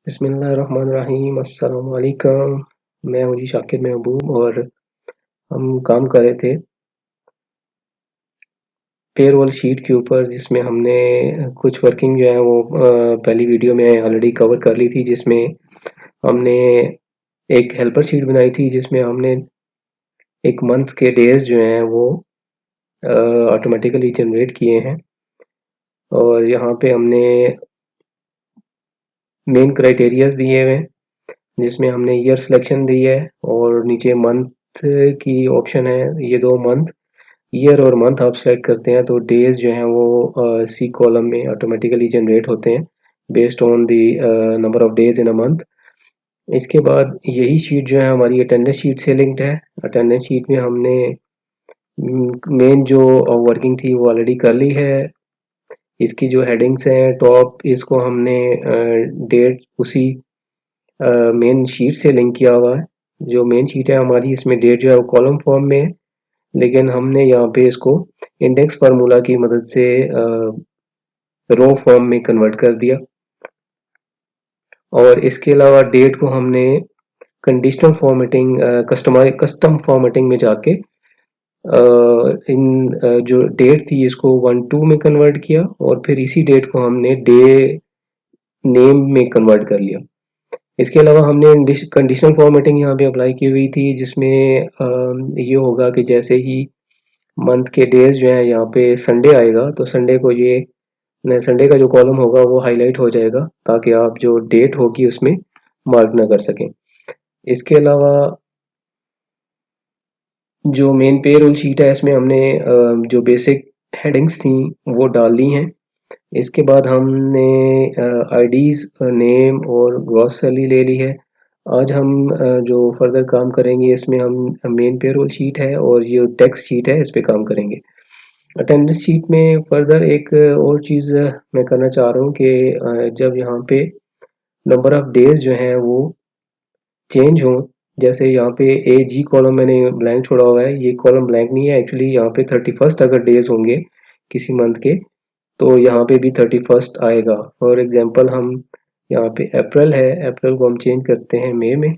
बिस्मिल्लाहिर्रहमानिर्रहीम अस्सलाम वालेकुम। मैं हूँ जी शाकिर महबूब और हम काम कर रहे थे पेरोल शीट के ऊपर जिसमें हमने कुछ वर्किंग जो है वो पहली वीडियो में ऑलरेडी कवर कर ली थी, जिसमें हमने एक हेल्पर शीट बनाई थी जिसमें हमने एक मंथ के डेज़ जो हैं वो ऑटोमेटिकली जनरेट किए हैं। और यहाँ पे हमने मेन क्राइटेरियाज़ दिए हुए हैं जिसमें हमने ईयर सिलेक्शन दी है और नीचे मंथ की ऑप्शन है। ये 2 मंथ, ईयर और मंथ आप सेलेक्ट करते हैं तो डेज़ जो हैं वो सी कॉलम में ऑटोमेटिकली जनरेट होते हैं based on the number of days in a month. इसके बाद यही शीट जो है हमारी अटेंडेंस शीट से लिंक्ड है। अटेंडेंस शीट में हमने मेन जो वर्किंग थी वो ऑलरेडी कर ली है। इसकी जो हेडिंग्स हैं टॉप, इसको हमने डेट उसी मेन शीट से लिंक किया हुआ है। जो मेन शीट है हमारी, इसमें डेट जो है वो कॉलम फॉर्म में है, लेकिन हमने यहाँ पे इसको इंडेक्स फार्मूला की मदद से रो फॉर्म में कन्वर्ट कर दिया। और इसके अलावा डेट को हमने कंडीशनल फॉर्मेटिंग कस्टम फॉर्मेटिंग में जाके जो डेट थी इसको 1 2 में कन्वर्ट किया और फिर इसी डेट को हमने डे नेम में कन्वर्ट कर लिया। इसके अलावा हमने कंडीशनल फॉर्मेटिंग यहाँ पे अप्लाई की हुई थी जिसमें ये होगा कि जैसे ही मंथ के डेज जो है यहाँ पे संडे आएगा तो संडे को ये संडे का जो कॉलम होगा वो हाईलाइट हो जाएगा ताकि आप जो डेट होगी उसमें मार्क ना कर सकें। इसके अलावा जो मेन पेरोल शीट है इसमें हमने जो बेसिक हेडिंग्स थी वो डाल दी हैं। इसके बाद हमने आईडीज, नेम और ग्रॉस सैलरी ले ली है। आज हम जो फर्दर काम करेंगे इसमें हम मेन पेरोल शीट है और ये टैक्स शीट है, इस पे काम करेंगे। अटेंडेंस शीट में फर्दर एक और चीज़ मैं करना चाह रहा हूँ कि जब यहाँ पे नंबर ऑफ डेज जो हैं वो चेंज हों, जैसे यहाँ पे ए जी कॉलम मैंने ब्लैंक छोड़ा हुआ है, ये कॉलम ब्लैंक नहीं है एक्चुअली। यहाँ पे 31st अगर डेज होंगे किसी मंथ के तो यहाँ पे भी 31st आएगा। फॉर एग्जांपल हम यहाँ पे अप्रैल है, अप्रैल को हम चेंज करते हैं मई में,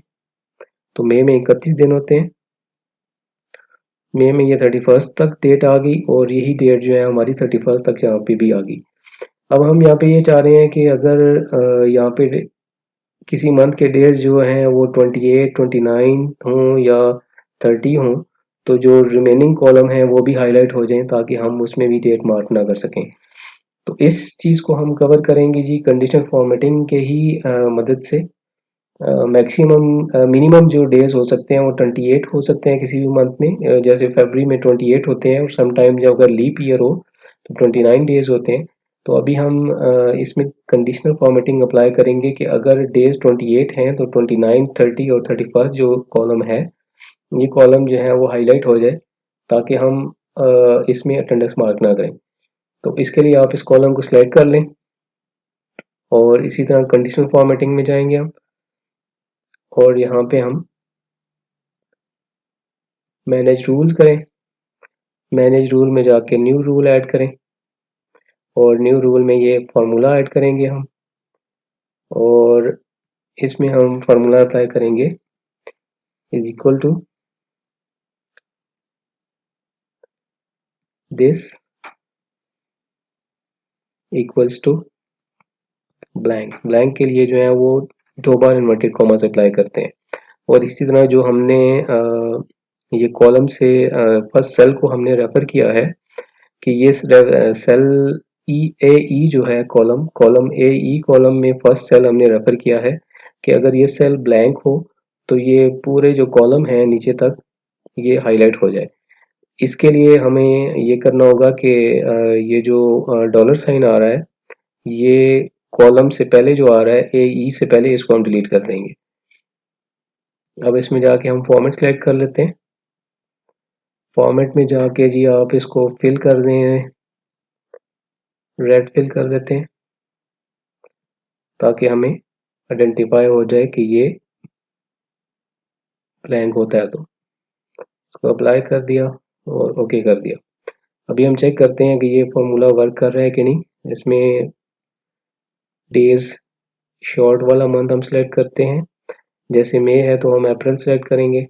तो मई में 31 दिन होते हैं। मई में ये 31st तक डेट आ गई और यही डेट जो है हमारी 31st तक यहाँ पे भी आ गई। अब हम यहाँ पे ये चाह रहे हैं कि अगर यहाँ पे किसी मंथ के डेज जो हैं वो 28 29 हों या 30 हों तो जो रिमेनिंग कॉलम है वो भी हाईलाइट हो जाएं ताकि हम उसमें भी डेट मार्क ना कर सकें। तो इस चीज़ को हम कवर करेंगे जी कंडीशनल फॉर्मेटिंग के ही मदद से। मैक्सिमम मिनिमम जो डेज हो सकते हैं वो 28 हो सकते हैं किसी भी मंथ में। जैसे फरवरी में 28 होते हैं और सम टाइम जब अगर लीप ईयर हो तो 29 डेज होते हैं। तो अभी हम इसमें कंडीशनल फॉर्मेटिंग अप्लाई करेंगे कि अगर डेज 28 हैं तो 29 30 और 31st जो कॉलम है, ये कॉलम जो है वो हाईलाइट हो जाए ताकि हम इसमें अटेंडेंस मार्क ना करें। तो इसके लिए आप इस कॉलम को सिलेक्ट कर लें और इसी तरह कंडीशनल फॉर्मेटिंग में जाएंगे हम और यहाँ पे हम मैनेज रूल करें। मैनेज रूल में जाके न्यू रूल ऐड करें और न्यू रूल में ये फार्मूला ऐड करेंगे हम और इसमें हम फार्मूला अप्लाई करेंगे is equal to this equals to blank. Blank के लिए जो है वो 2 बार इन्वर्टेड कॉमास अप्लाई करते हैं। और इसी तरह जो हमने ये कॉलम से फर्स्ट सेल को हमने रेफर किया है कि ये सेल ई ए ई जो है column column A E column में फर्स्ट सेल हमने रेफर किया है कि अगर ये सेल ब्लैंक हो तो ये पूरे जो कॉलम है नीचे तक ये हाईलाइट हो जाए। इसके लिए हमें ये करना होगा कि ये जो डॉलर साइन आ रहा है ये कॉलम से पहले जो आ रहा है ए ई से पहले इसको हम डिलीट कर देंगे। अब इसमें जाके हम फॉर्मेट सेलेक्ट कर लेते हैं। फॉर्मेट में जाके जी आप इसको फिल कर दें, रेड फिल कर देते हैं ताकि हमें आइडेंटिफाई हो जाए कि ये ब्लैंक होता है। तो इसको अप्लाई कर दिया और ओके कर दिया। अभी हम चेक करते हैं कि ये फॉर्मूला वर्क कर रहा है कि नहीं। इसमें डेज शॉर्ट वाला मंथ हम सेलेक्ट करते हैं, जैसे मई है तो हम अप्रैल सेलेक्ट करेंगे।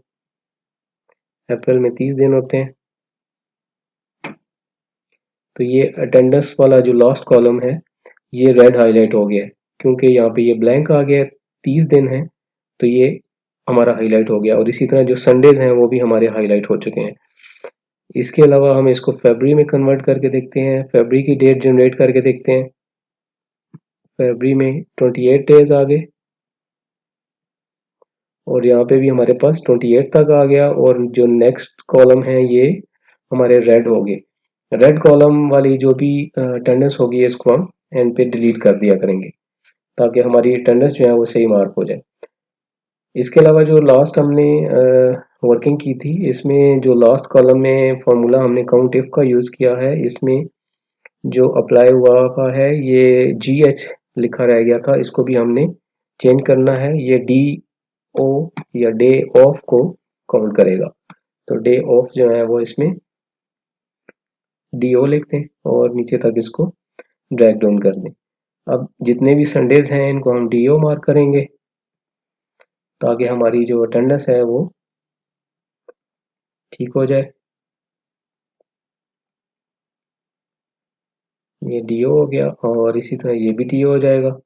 अप्रैल में 30 दिन होते हैं। तो ये अटेंडेंस वाला जो लास्ट कॉलम है ये रेड हाईलाइट हो गया है, क्योंकि यहाँ पे ये ब्लैंक आ गया है, 30 दिन है तो ये हमारा हाईलाइट हो गया। और इसी तरह जो संडेज हैं वो भी हमारे हाईलाइट हो चुके हैं। इसके अलावा हम इसको फरवरी में कन्वर्ट करके देखते हैं, फरवरी की डेट जनरेट करके देखते हैं। फरवरी में 28 डेज आ गए और यहाँ पे भी हमारे पास 28 तक आ गया, और जो नेक्स्ट कॉलम है ये हमारे रेड हो गए। रेड कॉलम वाली जो भी अटेंडेंस होगी इसको हम एंड पे डिलीट कर दिया करेंगे, ताकि हमारी अटेंडेंस जो है वो सही मार्क हो जाए। इसके अलावा जो लास्ट हमने वर्किंग की थी, इसमें जो लास्ट कॉलम में फॉर्मूला हमने काउंट इफ का यूज़ किया है, इसमें जो अप्लाई हुआ का है ये GH लिखा रह गया था, इसको भी हमने चेंज करना है। ये DO या डे ऑफ को काउंट करेगा। तो डे ऑफ जो है वो इसमें DO लिखते हैं और नीचे तक इसको ड्रैग डाउन कर दें। अब जितने भी संडेज हैं इनको हम DO मार्क करेंगे, ताकि हमारी जो अटेंडेंस है वो ठीक हो जाए। ये DO हो गया और इसी तरह ये भी DO हो जाएगा।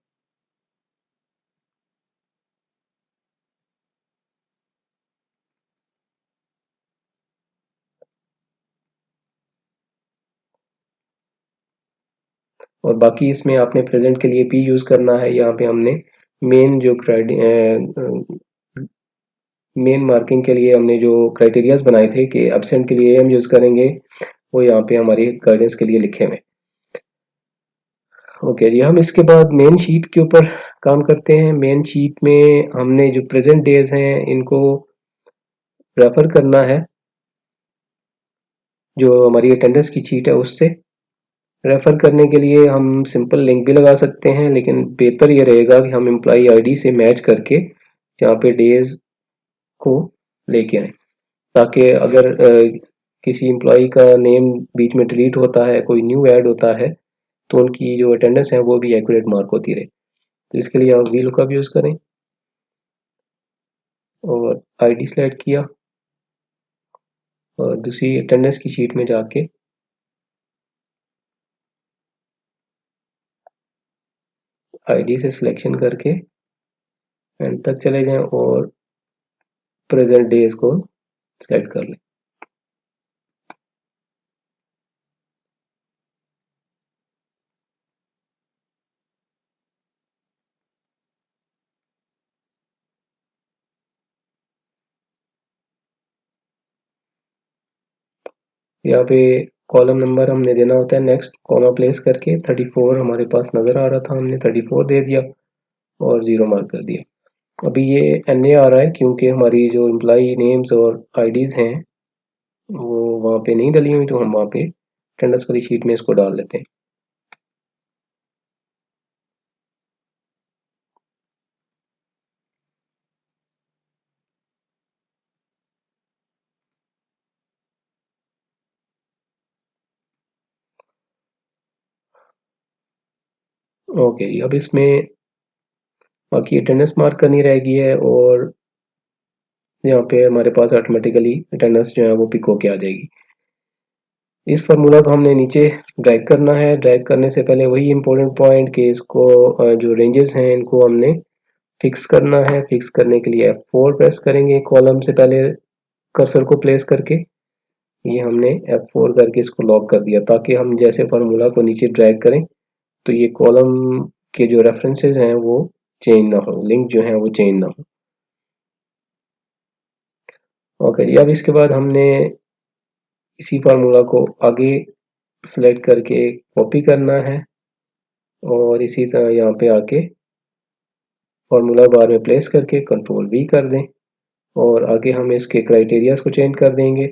और बाकी इसमें आपने प्रेजेंट के लिए P यूज़ करना है। यहाँ पे हमने मेन जो मेन मार्किंग के लिए हमने जो क्राइटेरियाज बनाए थे कि एब्सेंट के लिए हम यूज़ करेंगे, वो यहाँ पे हमारी गाइडेंस के लिए लिखे हुए। ओके जी, हम इसके बाद मेन शीट के ऊपर काम करते हैं। मेन शीट में हमने जो प्रेजेंट डेज हैं इनको रेफर करना है, जो हमारी अटेंडेंस की शीट है उससे। रेफर करने के लिए हम सिंपल लिंक भी लगा सकते हैं, लेकिन बेहतर ये रहेगा कि हम एम्प्लॉई आईडी से मैच करके यहाँ पे डेज को लेके आए, ताकि अगर किसी एम्प्लॉई का नेम बीच में डिलीट होता है, कोई न्यू ऐड होता है, तो उनकी जो अटेंडेंस है वो भी एक्यूरेट मार्क होती रहे। तो इसके लिए आप वी लुकअप यूज़ करें और आईडी सेलेक्ट किया और दूसरी अटेंडेंस की शीट में जाके आईडी से सिलेक्शन करके एंड तक चले जाएं और प्रेजेंट डेज को सेलेक्ट कर लें। यहाँ पे कॉलम नंबर हमने देना होता है नेक्स्ट कॉमा प्लेस करके। 34 हमारे पास नज़र आ रहा था, हमने 34 दे दिया और 0 मार्क कर दिया। अभी ये NA आ रहा है क्योंकि हमारी जो एम्प्लॉई नेम्स और आईडीज़ हैं वो वहाँ पे नहीं डली हुई, तो हम वहाँ पे अटेंडेंस वाली शीट में इसको डाल देते हैं। ओके जी, अब इसमें बाकी अटेंडेंस मार्क करनी रह गई है और यहाँ पे हमारे पास ऑटोमेटिकली अटेंडेंस जो है वो पिक होके आ जाएगी। इस फार्मूला को हमने नीचे ड्रैग करना है। ड्रैग करने से पहले वही इम्पोर्टेंट पॉइंट कि इसको जो रेंजेस हैं इनको हमने फिक्स करना है। फिक्स करने के लिए F4 प्रेस करेंगे, कॉलम से पहले कर्सर को प्लेस करके ये हमने F4 करके इसको लॉक कर दिया, ताकि हम जैसे फार्मूला को नीचे ड्रैग करें तो ये कॉलम के जो रेफरेंसेस हैं वो चेंज ना हो, लिंक जो है वो चेंज ना हो। ओके जी, अब इसके बाद हमने इसी फार्मूला को आगे सेलेक्ट करके कॉपी करना है और इसी तरह यहाँ पे आके फार्मूला बार में प्लेस करके कंट्रोल V कर दें और आगे हम इसके क्राइटेरियाज को चेंज कर देंगे।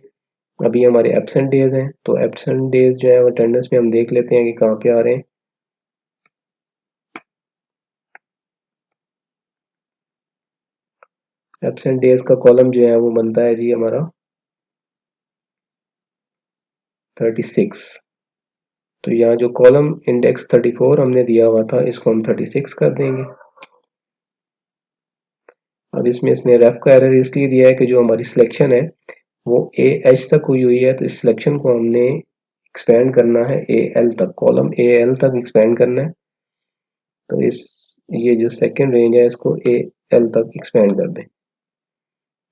अभी हमारे एब्सेंट डेज हैं, तो एब्सेंट डेज जो है अटेंडेंस में हम देख लेते हैं कि कहाँ पे आ रहे हैं। एब्सेंट डेज का कॉलम जो है वो बनता है जी हमारा 36। तो यहाँ जो कॉलम इंडेक्स 34 हमने दिया हुआ था इसको हम 36 कर देंगे। अब इसमें इसने रेफ का एरर इसलिए दिया है कि जो हमारी सिलेक्शन है वो ए एच तक हुई है, तो इस सिलेक्शन को हमने एक्सपेंड करना है ए एल तक, कॉलम ए एल तक एक्सपेंड करना है। तो इस ये जो सेकंड रेंज है इसको ए एल तक एक्सपेंड कर दें।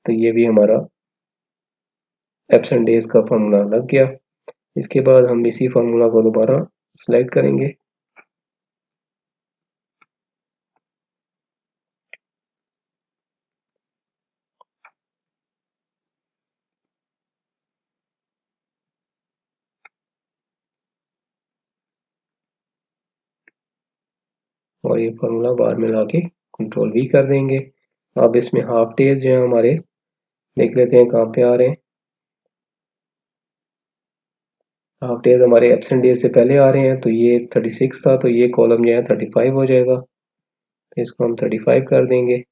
तो ये भी हमारा एब्सेंट डेज का फार्मूला लग गया। इसके बाद हम इसी फार्मूला को दोबारा सिलेक्ट करेंगे और ये फार्मूला बार में लाके कंट्रोल भी कर देंगे। अब इसमें हाफ डेज जो है हमारे, देख लेते हैं कहाँ पे आ रहे हैं। हाफ डेज हमारे एब्सेंट डेज से पहले आ रहे हैं, तो ये 36 था, तो ये कॉलम जो है 35 हो जाएगा। तो इसको हम 35 कर देंगे।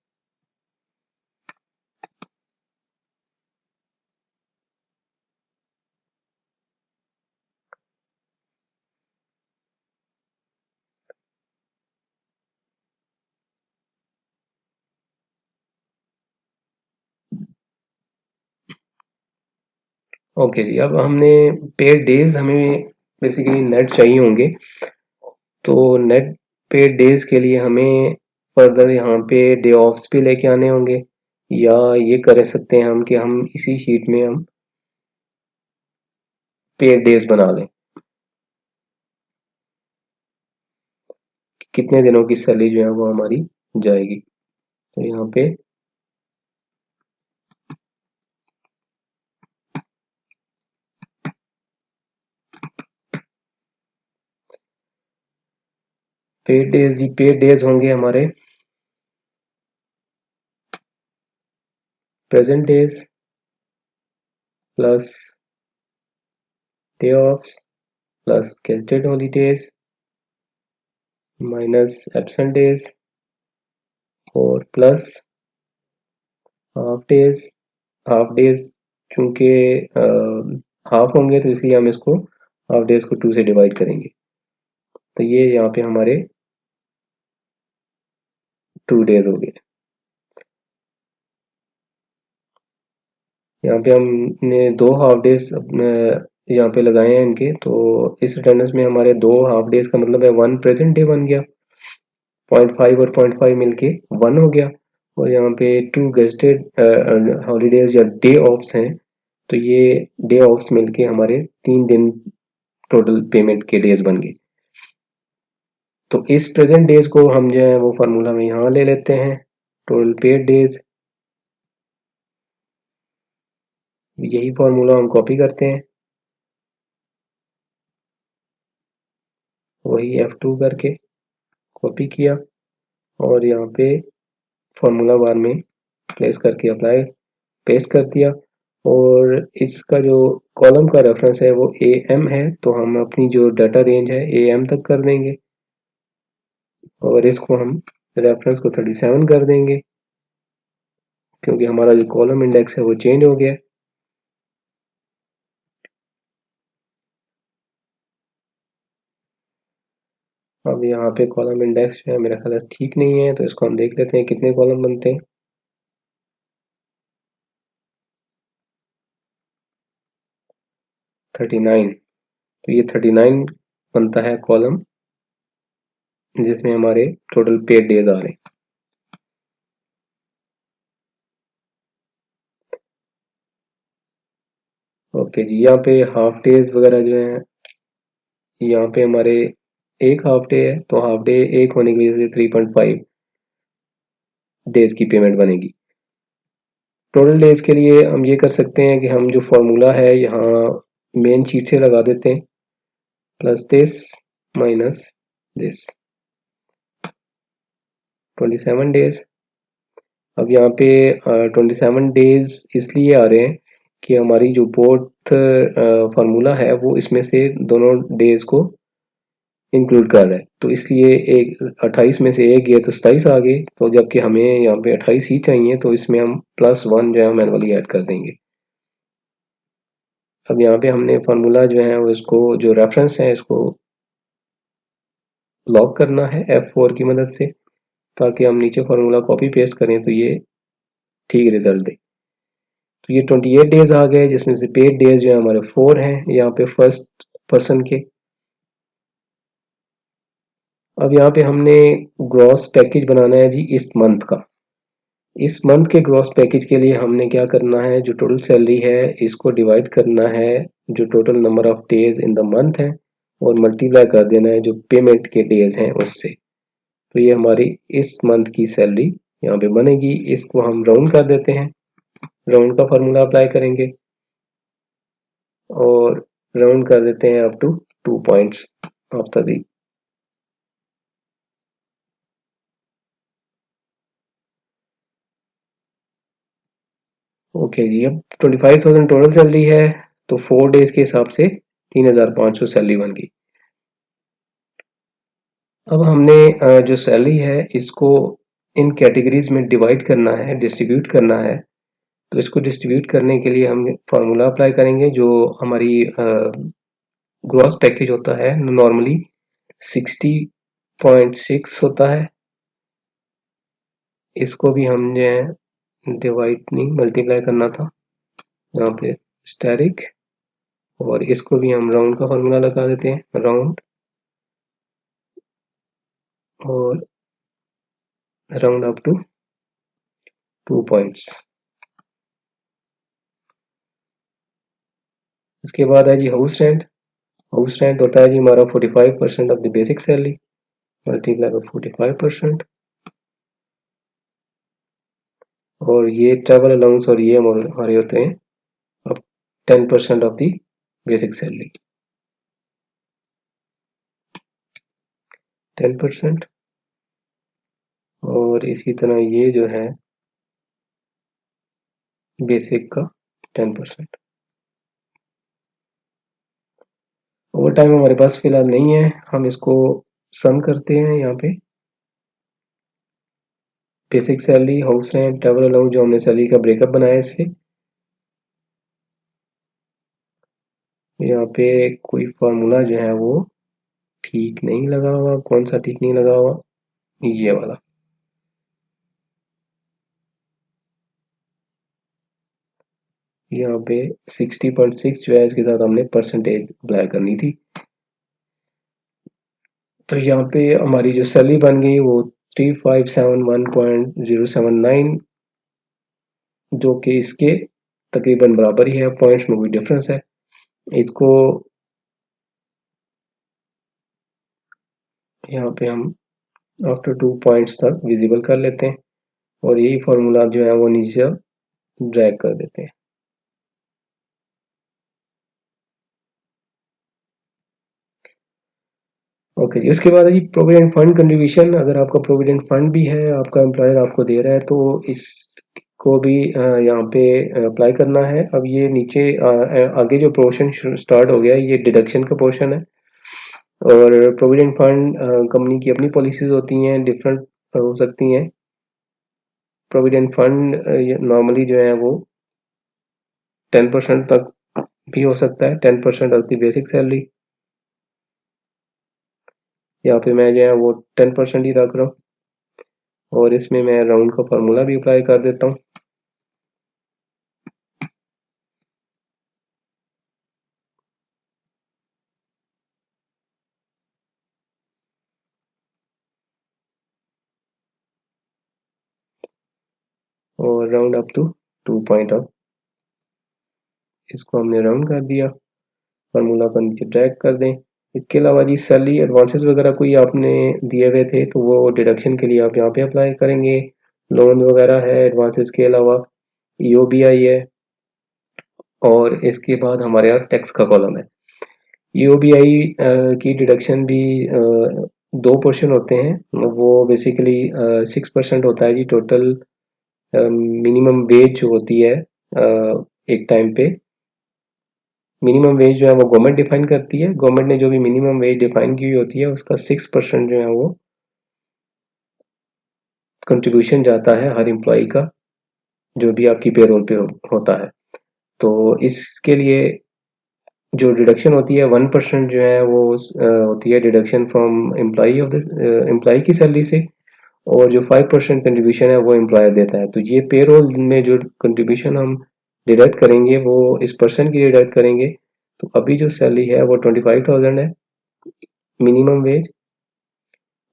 ओके जी, अब हमने पेड डेज हमें बेसिकली नेट चाहिए होंगे, तो नेट पेड डेज के लिए हमें फर्दर यहाँ पे डे ऑफ्स भी लेके आने होंगे, या ये कर सकते हैं हम कि हम इसी शीट में हम पेड डेज बना लें, कितने दिनों की सैलरी जो है वो हमारी जाएगी। तो यहाँ पे पेड डेज, जी पेड डेज होंगे हमारे present days plus day offs plus gazetted holidays minus absent days और plus half days. Half days चूंकि हाफ होंगे तो इसलिए हम इसको हाफ डेज को 2 से डिवाइड करेंगे। तो ये यहाँ पे हमारे 2 डेज हो गए। यहाँ पे हमने 2 हाफ डेज यहाँ पे लगाए हैं इनके, तो इस अटेंडेंस में हमारे 2 हाफ डेज का मतलब है 1 प्रेजेंट डे बन गया, 0.5 और 0.5 मिलके 1 हो गया। और यहाँ पे 2 गेस्टेड हॉलीडेज या डे ऑफ्स हैं, तो ये डे ऑफ्स मिलके हमारे 3 दिन टोटल पेमेंट के डेज बन गए। तो इस प्रेजेंट डेज को हम जो है वो फार्मूला में यहाँ ले लेते हैं, टोटल पेड डेज। यही फार्मूला हम कॉपी करते हैं, वही F2 करके कॉपी किया और यहाँ पे फार्मूला बार में प्लेस करके अप्लाई पेस्ट कर दिया। और इसका जो कॉलम का रेफरेंस है वो AM है, तो हम अपनी जो डाटा रेंज है AM तक कर देंगे और इसको हम रेफरेंस को 37 कर देंगे, क्योंकि हमारा जो कॉलम इंडेक्स है वो चेंज हो गया। अब यहाँ पे कॉलम इंडेक्स जो है मेरा ख्याल से ठीक नहीं है, तो इसको हम देख लेते हैं कितने कॉलम बनते हैं। 39, तो ये 39 बनता है कॉलम जिसमें हमारे टोटल पेड डेज आ रहे हैं। ओके जी, यहाँ पे हाफ डेज वगैरह जो है, यहाँ पे हमारे एक हाफ डे है, तो हाफ डे एक होने की वजह से 3.5 डेज की पेमेंट बनेगी। टोटल डेज के लिए हम ये कर सकते हैं कि हम जो फॉर्मूला है यहाँ मेन शीट से लगा देते हैं, plus this minus this 27 days. अब यहाँ पे 27 डेज इसलिए आ रहे हैं कि हमारी जो बोथ फार्मूला है वो इसमें से दोनों डेज को इंक्लूड कर रहा है, तो इसलिए एक 28 में से एक गया तो 27 आ गए, तो जबकि हमें यहाँ पे 28 ही चाहिए, तो इसमें हम +1 जो है मैनुअली ऐड कर देंगे। अब यहाँ पे हमने फार्मूला जो है वो इसको जो रेफरेंस है इसको लॉक करना है F4 की मदद से, ताकि हम नीचे फार्मूला कॉपी पेस्ट करें तो ये ठीक रिजल्ट दे। तो ये 28 डेज आ गए, जिसमें से पेड डेज जो है हमारे 4 हैं यहाँ पे फर्स्ट पर्सन के। अब यहाँ पे हमने ग्रॉस पैकेज बनाना है जी इस मंथ का। इस मंथ के ग्रॉस पैकेज के लिए हमने क्या करना है, जो टोटल सैलरी है इसको डिवाइड करना है जो total number of days in the month है, और मल्टीप्लाई कर देना है जो पेमेंट के डेज हैं उससे। तो ये हमारी इस मंथ की सैलरी यहाँ पे बनेगी। इसको हम राउंड कर देते हैं, राउंड का फार्मूला अप्लाई करेंगे और राउंड कर देते हैं up to 2 points of the week. Okay जी, अब 25,000 टोटल सैलरी है, तो 4 डेज के हिसाब से 3,500 सैलरी बन गई। अब हमने जो सैलरी है इसको इन कैटेगरीज में डिवाइड करना है, डिस्ट्रीब्यूट करना है। तो इसको डिस्ट्रीब्यूट करने के लिए हम फार्मूला अप्लाई करेंगे। जो हमारी ग्रॉस पैकेज होता है नॉर्मली 60.6 होता है, इसको भी हमने डिवाइड नहीं मल्टीप्लाई करना था यहाँ पे स्टैटिक, और इसको भी हम राउंड का फार्मूला लगा देते हैं, राउंड और राउंड अप टू 2 पॉइंट्स। उसके बाद है जी हाउस रेंट। हाउस रेंट होता है जी हमारा 45% of the basic salary multiply by 45%, और ये ट्रैवल अलाउंस और ये हमारे होते हैं अब 10% ऑफ द बेसिक सैलरी, 10%। और इसी तरह ये जो है बेसिक का 10%। ओवर टाइम हमारे पास फिलहाल नहीं है, हम इसको सम करते हैं यहाँ पे। Basic salary, house rent, travel allowance, जो हमने सैलरी का ब्रेकअप बनाया इससे। यहाँ पे कोई फार्मूला जो है वो ठीक नहीं लगा हुआ। कौन सा ठीक नहीं लगा हुआ? ये वाला। यहाँ पे 60.6 जो है इसके साथ हमने परसेंटेज अप्लाई करनी थी। तो यहाँ पे हमारी जो सैलरी बन गई वो 3571.079, जो कि इसके तकरीबन बराबर ही है, पॉइंट्स में कोई डिफरेंस है। इसको यहाँ पे हम आफ्टर 2 पॉइंट्स तक विजिबल कर लेते हैं, और यही फार्मूला जो है वो नीचे ड्रैग कर देते हैं। ओके जी, उसके बाद है जी प्रोविडेंट फंड कंट्रीब्यूशन। अगर आपका प्रोविडेंट फंड भी है, आपका एम्प्लॉयर आपको दे रहा है, तो इसको भी यहाँ पे अप्लाई करना है। अब ये नीचे आगे जो पोर्शन स्टार्ट हो गया है ये डिडक्शन का पोर्शन है, और प्रोविडेंट फंड कंपनी की अपनी पॉलिसीज होती हैं, डिफरेंट हो सकती हैं। प्रोविडेंट फंड नॉर्मली जो है वो 10% तक भी हो सकता है, 10% ऑफ द बेसिक सैलरी। यहाँ पे मैं जो है वो 10% ही रख रहा हूँ, और इसमें मैं राउंड का फार्मूला भी अप्लाई कर देता हूँ। और round up to 2 point of, इसको हमने राउंड कर दिया, फार्मूला को नीचे ड्रैग कर दें। इसके अलावा जी सैलरी एडवांसेस वगैरह कोई आपने दिए हुए थे तो वो डिडक्शन के लिए आप यहाँ पे अप्लाई करेंगे। लोन वगैरह है एडवांसेस के अलावा, ईओबीआई है, और इसके बाद हमारे यहाँ टैक्स का कॉलम है। ईओबीआई की डिडक्शन भी दो पोर्शन होते हैं। वो बेसिकली 6% होता है जी टोटल मिनिमम वेज जो होती है एक टाइम पे। मिनिमम वेज जो है वो गवर्नमेंट डिफाइन करती है, गवर्नमेंट ने जो भी मिनिमम वेज डिफाइन की हुई होती है उसका 6% जो है वो कंट्रीब्यूशन जाता है हर एम्प्लॉय का, जो भी आपकी पेरोल पे होता है। तो इसके लिए जो डिडक्शन होती है 1% जो है वो होती है deduction from employ of this employ की सैलरी से, और जो 5% कंट्रीब्यूशन है वो एम्प्लॉयर देता है। तो ये पेरोल में जो कंट्रीब्यूशन हम डिडक्ट करेंगे वो इस पर्सन की डिडक्ट करेंगे। तो अभी जो सैलरी है वो 25,000 है मिनिमम वेज।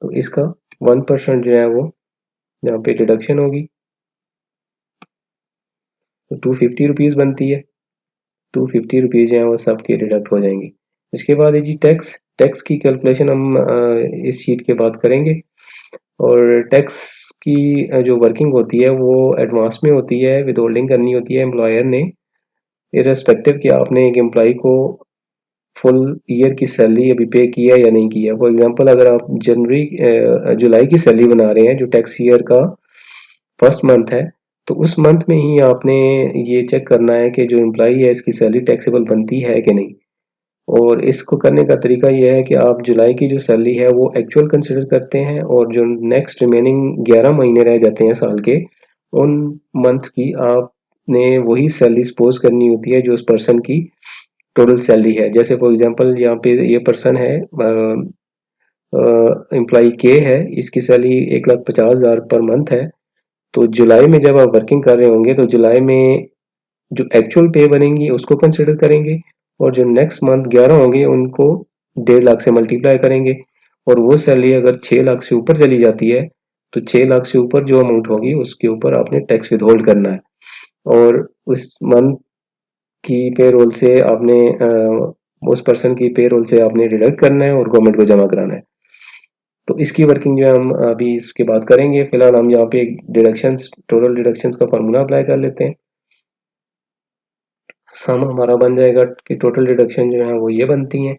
तो इसका 1% जो है वो यहाँ पे डिडक्शन होगी, तो 250 रुपीज़ बनती है। 250 रुपीज़ जो है वो सबके डिडक्ट हो जाएंगे। इसके बाद है जी टैक्स। टैक्स की कैलकुलेशन हम इस शीट के बाद करेंगे। और टैक्स की जो वर्किंग होती है वो एडवांस में होती है, विदहोल्डिंग करनी होती है एम्प्लॉयर ने, इर्रेस्पेक्टिव कि आपने एक एम्प्लॉय को फुल ईयर की सैलरी अभी पे किया या नहीं किया। फॉर एग्जांपल अगर आप जुलाई की सैलरी बना रहे हैं जो टैक्स ईयर का फर्स्ट मंथ है, तो उस मंथ में ही आपने ये चेक करना है कि जो एम्प्लॉई है इसकी सैलरी टैक्सेबल बनती है कि नहीं। और इसको करने का तरीका ये है कि आप जुलाई की जो सैलरी है वो एक्चुअल कंसिडर करते हैं, और जो नेक्स्ट रिमेनिंग 11 महीने रह जाते हैं साल के, उन मंथ की आपने वही सैलरी सपोज करनी होती है जो उस पर्सन की टोटल सैलरी है। जैसे फॉर एग्जांपल यहाँ पे ये पर्सन है, एम्प्लॉई के है, इसकी सैलरी 1,50,000 पर मंथ है। तो जुलाई में जब आप वर्किंग कर रहे होंगे तो जुलाई में जो एक्चुअल पे बनेंगी उसको कंसिडर करेंगे, और जो नेक्स्ट मंथ 11 होंगे उनको 1.5 लाख से मल्टीप्लाई करेंगे। और वो सैलरी अगर 6 लाख से ऊपर चली जाती है तो 6 लाख से ऊपर जो अमाउंट होगी उसके ऊपर आपने टैक्स विदहोल्ड करना है, और उस मंथ की पेरोल से आपने उस पर्सन की पेरोल से आपने डिडक्ट करना है और गवर्नमेंट को जमा कराना है। तो इसकी वर्किंग जो है हम अभी इसके बाद करेंगे। फिलहाल हम यहाँ पे डिडक्शंस, टोटल डिडक्शंस का फार्मूला अप्लाई कर लेते हैं। सम हमारा बन जाएगा कि टोटल डिडक्शन जो है वो ये बनती हैं,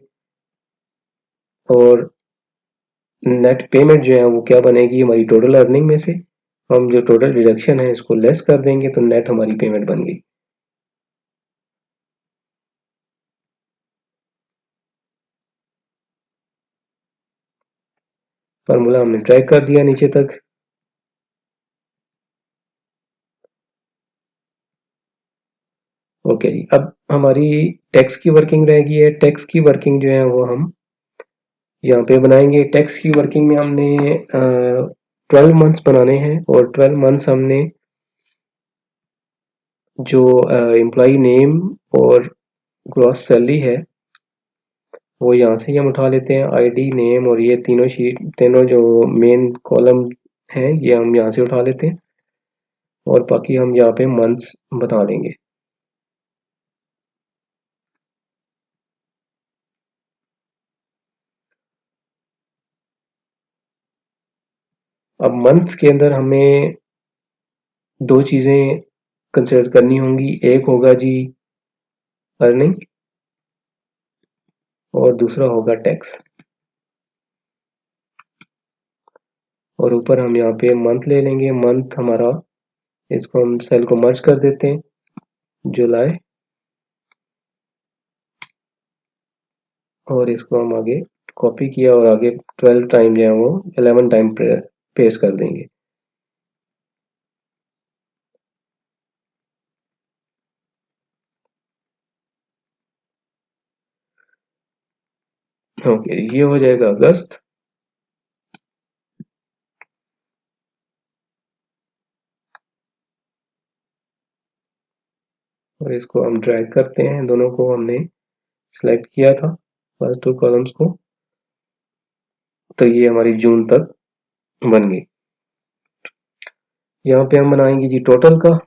और नेट पेमेंट जो है वो क्या बनेगी हमारी टोटल अर्निंग में से हम जो टोटल डिडक्शन है इसको लेस कर देंगे, तो नेट हमारी पेमेंट बन गई। फार्मूला हमने ट्रैक कर दिया नीचे तक। ओके जी, अब हमारी टैक्स की वर्किंग रह गई है। टैक्स की वर्किंग जो है वो हम यहाँ पे बनाएंगे। टैक्स की वर्किंग में हमने 12 मंथ्स बनाने हैं, और 12 मंथ्स हमने जो एम्प्लॉय नेम और ग्रॉस सैलरी है वो यहाँ से ही हम उठा लेते हैं। आईडी, नेम और ये तीनों शीट, तीनों जो मेन कॉलम हैं ये हम यहाँ से उठा लेते हैं, और बाकी हम यहाँ पे मंथ्स बता देंगे। अब मंथ्स के अंदर हमें दो चीज़ें कंसिडर करनी होंगी। एक होगा जी अर्निंग, और दूसरा होगा टैक्स। और ऊपर हम यहाँ पे मंथ ले लेंगे। मंथ हमारा, इसको हम सेल को मर्ज कर देते हैं, जुलाई, और इसको हम आगे कॉपी किया और आगे 12 टाइम जो है वो 11 टाइम पेस्ट कर देंगे। ओके, ये हो जाएगा अगस्त। और इसको हम ड्रैग करते हैं, दोनों को हमने सिलेक्ट किया था फर्स्ट टू कॉलम्स को, तो ये हमारी जून तक बन गई। यहाँ पे हम बनाएंगे जी टोटल का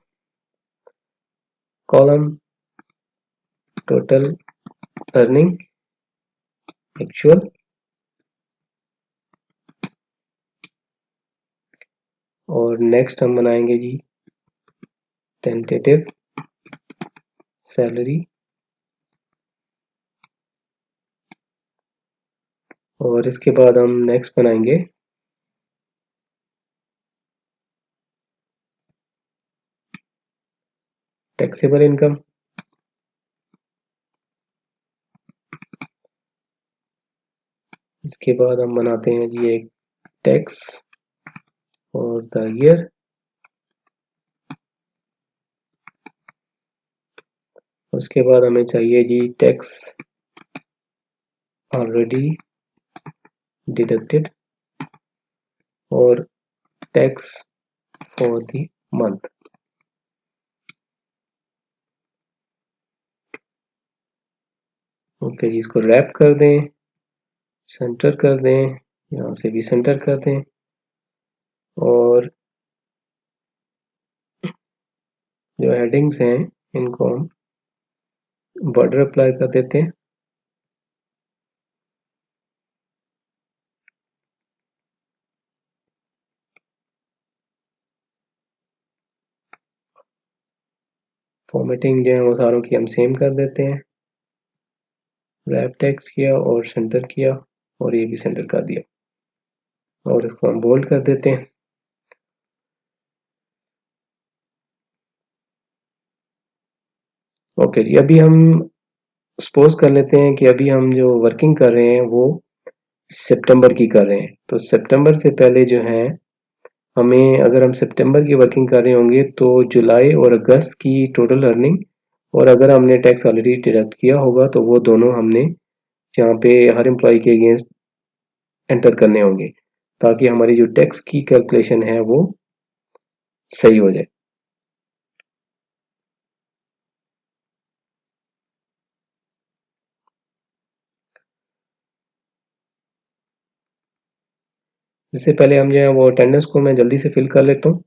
कॉलम, टोटल अर्निंग एक्चुअल, और नेक्स्ट हम बनाएंगे जी टेंटेटिव सैलरी, और इसके बाद हम नेक्स्ट बनाएंगे टैक्सेबल इनकम। इसके बाद हम बनाते हैं जी एक टैक्स और द ईयर। उसके बाद हमें चाहिए जी टैक्स ऑलरेडी डिडक्टेड, और tax for the month. Okay जी, इसको रैप कर दें, सेंटर कर दें, यहाँ से भी सेंटर कर दें और जो हेडिंग्स हैं इनको हम बॉर्डर अप्लाई कर देते हैं। फॉर्मेटिंग जो है वो सारों की हम सेम कर देते हैं। रैप टेक्स्ट किया और सेंटर किया और ये भी सेंटर कर दिया और इसको हम बोल्ड कर देते हैं। ओके जी, अभी हम सपोज कर लेते हैं कि अभी हम जो वर्किंग कर रहे हैं वो सितंबर की कर रहे हैं, तो सितंबर से पहले जो है हमें, अगर हम सितंबर की वर्किंग कर रहे होंगे तो जुलाई और अगस्त की टोटल अर्निंग और अगर हमने टैक्स ऑलरेडी डिडक्ट किया होगा तो वो दोनों हमने यहाँ पे हर एम्प्लॉय के अगेंस्ट एंटर करने होंगे ताकि हमारी जो टैक्स की कैलकुलेशन है वो सही हो जाए। इससे पहले हम जो है वो अटेंडेंस को मैं जल्दी से फिल कर लेता हूँ।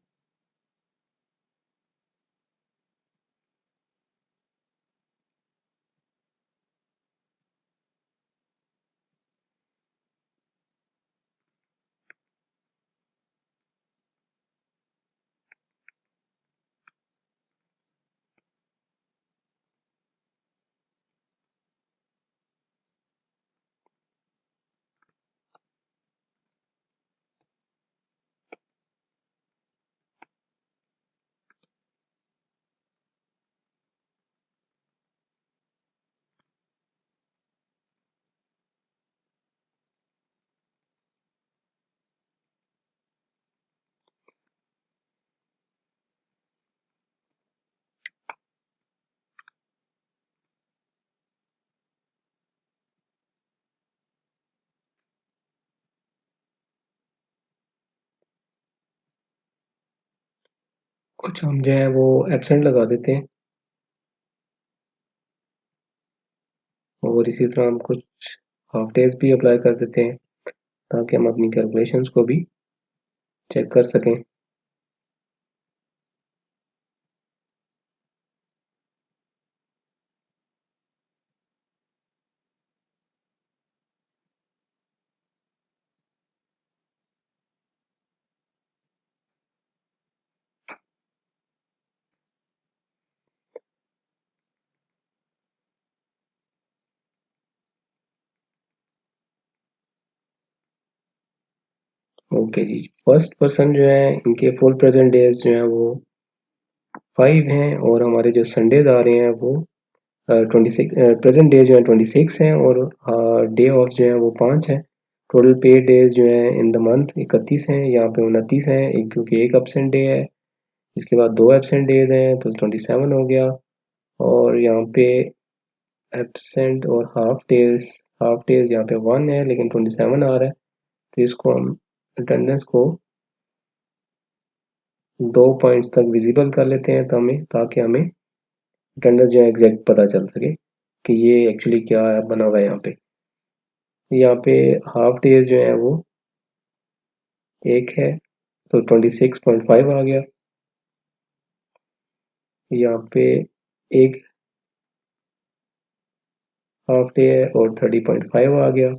कुछ हम जो है वो एब्सेंट लगा देते हैं और इसी तरह हम कुछ हाफ डेज भी अप्लाई कर देते हैं ताकि हम अपनी कैलकुलेशंस को भी चेक कर सकें। ओके जी, फर्स्ट पर्सन जो है इनके फुल प्रेजेंट डेज जो है वो 5 हैं और हमारे जो संडेज आ रहे हैं वो 26 प्रेजेंट डे जो है 26 हैं और डे ऑफ जो है वो 5 हैं। टोटल पेड डेज जो है इन द मंथ 31 हैं, यहाँ पे 29 हैं एक, क्योंकि एक एब्सेंट डे है। इसके बाद 2 एब्सेंट डेज हैं तो 27 हो गया और यहाँ पे एब्सेंट और हाफ डेज यहाँ पे 1 है लेकिन 27 आ रहा है, तो इसको हम अटेंडेंस को 2 पॉइंट्स तक विजिबल कर लेते हैं तो हमें, ताकि हमें अटेंडेंस जो है एग्जैक्ट पता चल सके कि ये एक्चुअली क्या है बना हुआ है। यहाँ पे हाफ डेज जो है वो एक है तो 26.5 आ गया। यहाँ पे एक हाफ डे है और 30.5 आ गया,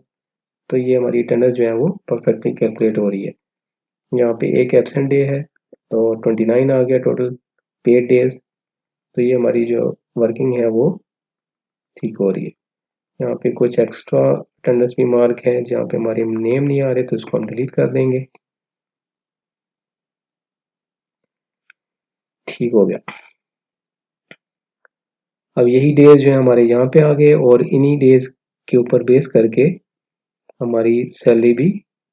तो ये हमारी अटेंडेंस जो है वो परफेक्टली कैलकुलेट हो रही है। यहाँ पे एक एब्सेंट डे है तो 29 आ गया टोटल पेड डेज, तो ये हमारी जो वर्किंग है वो ठीक हो रही है। यहाँ पे कुछ एक्स्ट्रा अटेंडेंस भी मार्क है जहाँ पे हमारे नेम नहीं आ रहे तो इसको हम डिलीट कर देंगे। ठीक हो गया। अब यही डेज जो है हमारे यहाँ पे आ गए और इन्हीं डेज के ऊपर बेस करके हमारी सैलरी भी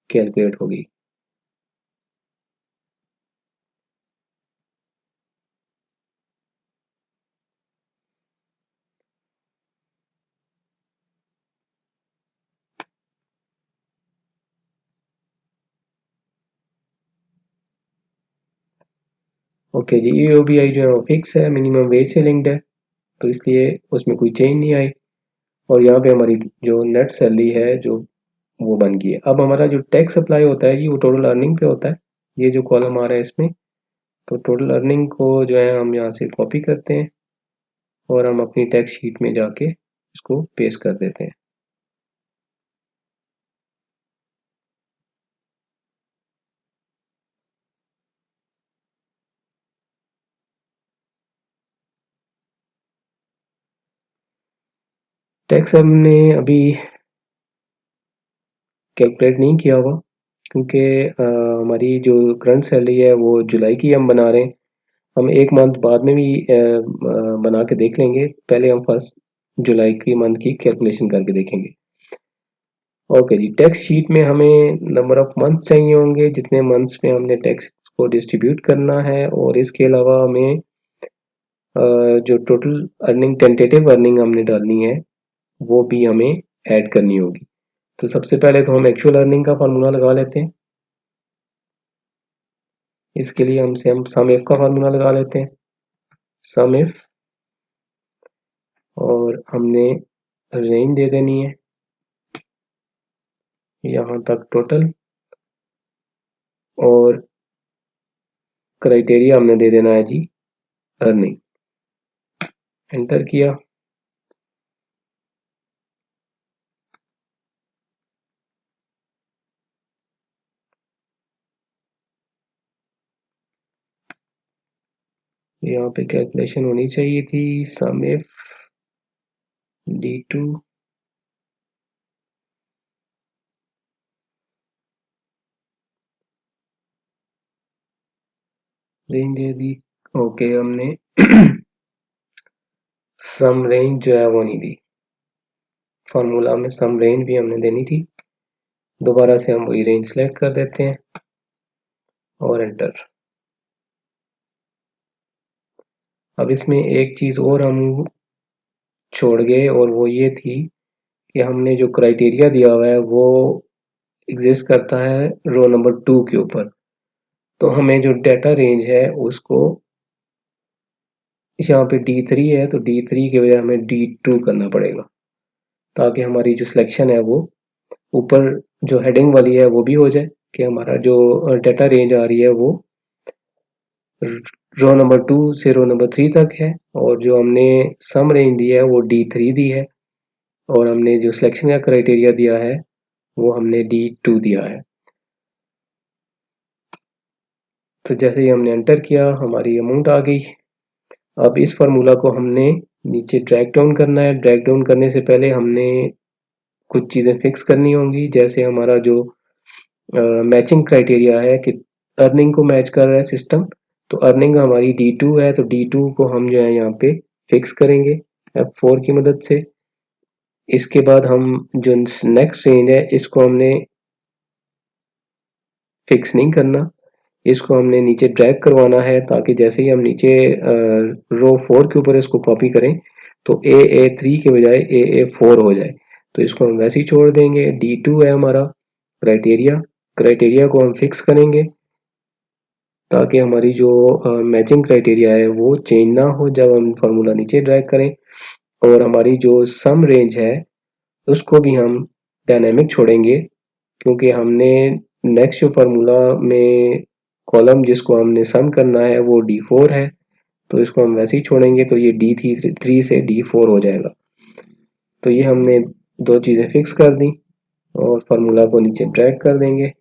कैलकुलेट होगी। ओके जी, EOBI जो है वो फिक्स है, मिनिमम वेज से लिंक्ड है, तो इसलिए उसमें कोई चेंज नहीं आई। और यहाँ पे हमारी जो नेट सैलरी है जो वो बन गई है। अब हमारा जो टैक्स अप्लाई होता है जी वो टोटल अर्निंग पे होता है। ये जो कॉलम आ रहा है इसमें, तो टोटल अर्निंग को जो है हम यहाँ से कॉपी करते हैं और हम अपनी टैक्स शीट में जाके इसको पेस्ट कर देते हैं। टैक्स हमने अभी कैलकुलेट नहीं किया हुआ, क्योंकि हमारी जो करंट सैलरी है वो जुलाई की हम बना रहे हैं। हम एक मंथ बाद में भी बना के देख लेंगे, पहले हम फर्स्ट जुलाई की मंथ की कैलकुलेशन करके देखेंगे। ओके जी, टैक्स शीट में हमें नंबर ऑफ मंथ्स चाहिए होंगे, जितने मंथ्स में हमने टैक्स को डिस्ट्रीब्यूट करना है, और इसके अलावा हमें जो टोटल अर्निंग टेंटेटिव अर्निंग हमने डालनी है वो भी हमें ऐड करनी होगी। तो सबसे पहले तो हम एक्चुअल अर्निंग का फार्मूला लगा लेते हैं। इसके लिए हम सम इफ का फार्मूला लगा लेते हैं। सम इफ, और हमने रेंज दे देनी है यहाँ तक टोटल, और क्राइटेरिया हमने दे देना है जी अर्निंग। एंटर किया। यहाँ पे कैलकुलेशन होनी चाहिए थी। सम इफ D2, रेंज दे दी। ओके, हमने सम रेंज जो है वो नहीं दी, फार्मूला में सम रेंज भी हमने देनी थी। दोबारा से हम वही रेंज सेलेक्ट कर देते हैं और एंटर। अब इसमें एक चीज़ और हम छोड़ गए, और वो ये थी कि हमने जो क्राइटेरिया दिया हुआ है वो एग्जिस्ट करता है रो नंबर 2 के ऊपर। तो हमें जो डाटा रेंज है उसको, यहाँ पे D3 है तो D3 के बजाय हमें D2 करना पड़ेगा, ताकि हमारी जो सिलेक्शन है वो ऊपर जो हेडिंग वाली है वो भी हो जाए, कि हमारा जो डाटा रेंज आ रही है वो रो नंबर 2 से रो नंबर 3 तक है, और जो हमने सम रेंज दी है वो D3 दी है, और हमने जो सिलेक्शन का क्राइटेरिया दिया है वो हमने D2 दिया है। तो जैसे ही हमने एंटर किया हमारी अमाउंट आ गई। अब इस फार्मूला को हमने नीचे ड्रैग डाउन करना है। ड्रैग डाउन करने से पहले हमने कुछ चीज़ें फिक्स करनी होंगी, जैसे हमारा जो मैचिंग क्राइटेरिया है कि अर्निंग को मैच कर रहा है सिस्टम। तो अर्निंग हमारी D2 है, तो D2 को हम जो है यहाँ पे फिक्स करेंगे F4 की मदद से। इसके बाद हम जो नेक्स्ट रेंज है इसको हमने फिक्स नहीं करना, इसको हमने नीचे ड्रैग करवाना है, ताकि जैसे ही हम नीचे रो 4 के ऊपर इसको कॉपी करें तो AA3 के बजाय AA4 हो जाए। तो इसको हम वैसे ही छोड़ देंगे। D2 है हमारा क्राइटेरिया, क्राइटेरिया को हम फिक्स करेंगे ताकि हमारी जो मैचिंग क्राइटेरिया है वो चेंज ना हो जब हम फार्मूला नीचे ड्रैग करें। और हमारी जो सम रेंज है उसको भी हम डायनेमिक छोड़ेंगे, क्योंकि हमने नेक्स्ट जो फार्मूला में कॉलम जिसको हमने सम करना है वो D4 है, तो इसको हम वैसे ही छोड़ेंगे, तो ये D3 से D4 हो जाएगा। तो ये हमने दो चीज़ें फिक्स कर दी, और फार्मूला को नीचे ड्रैग कर देंगे।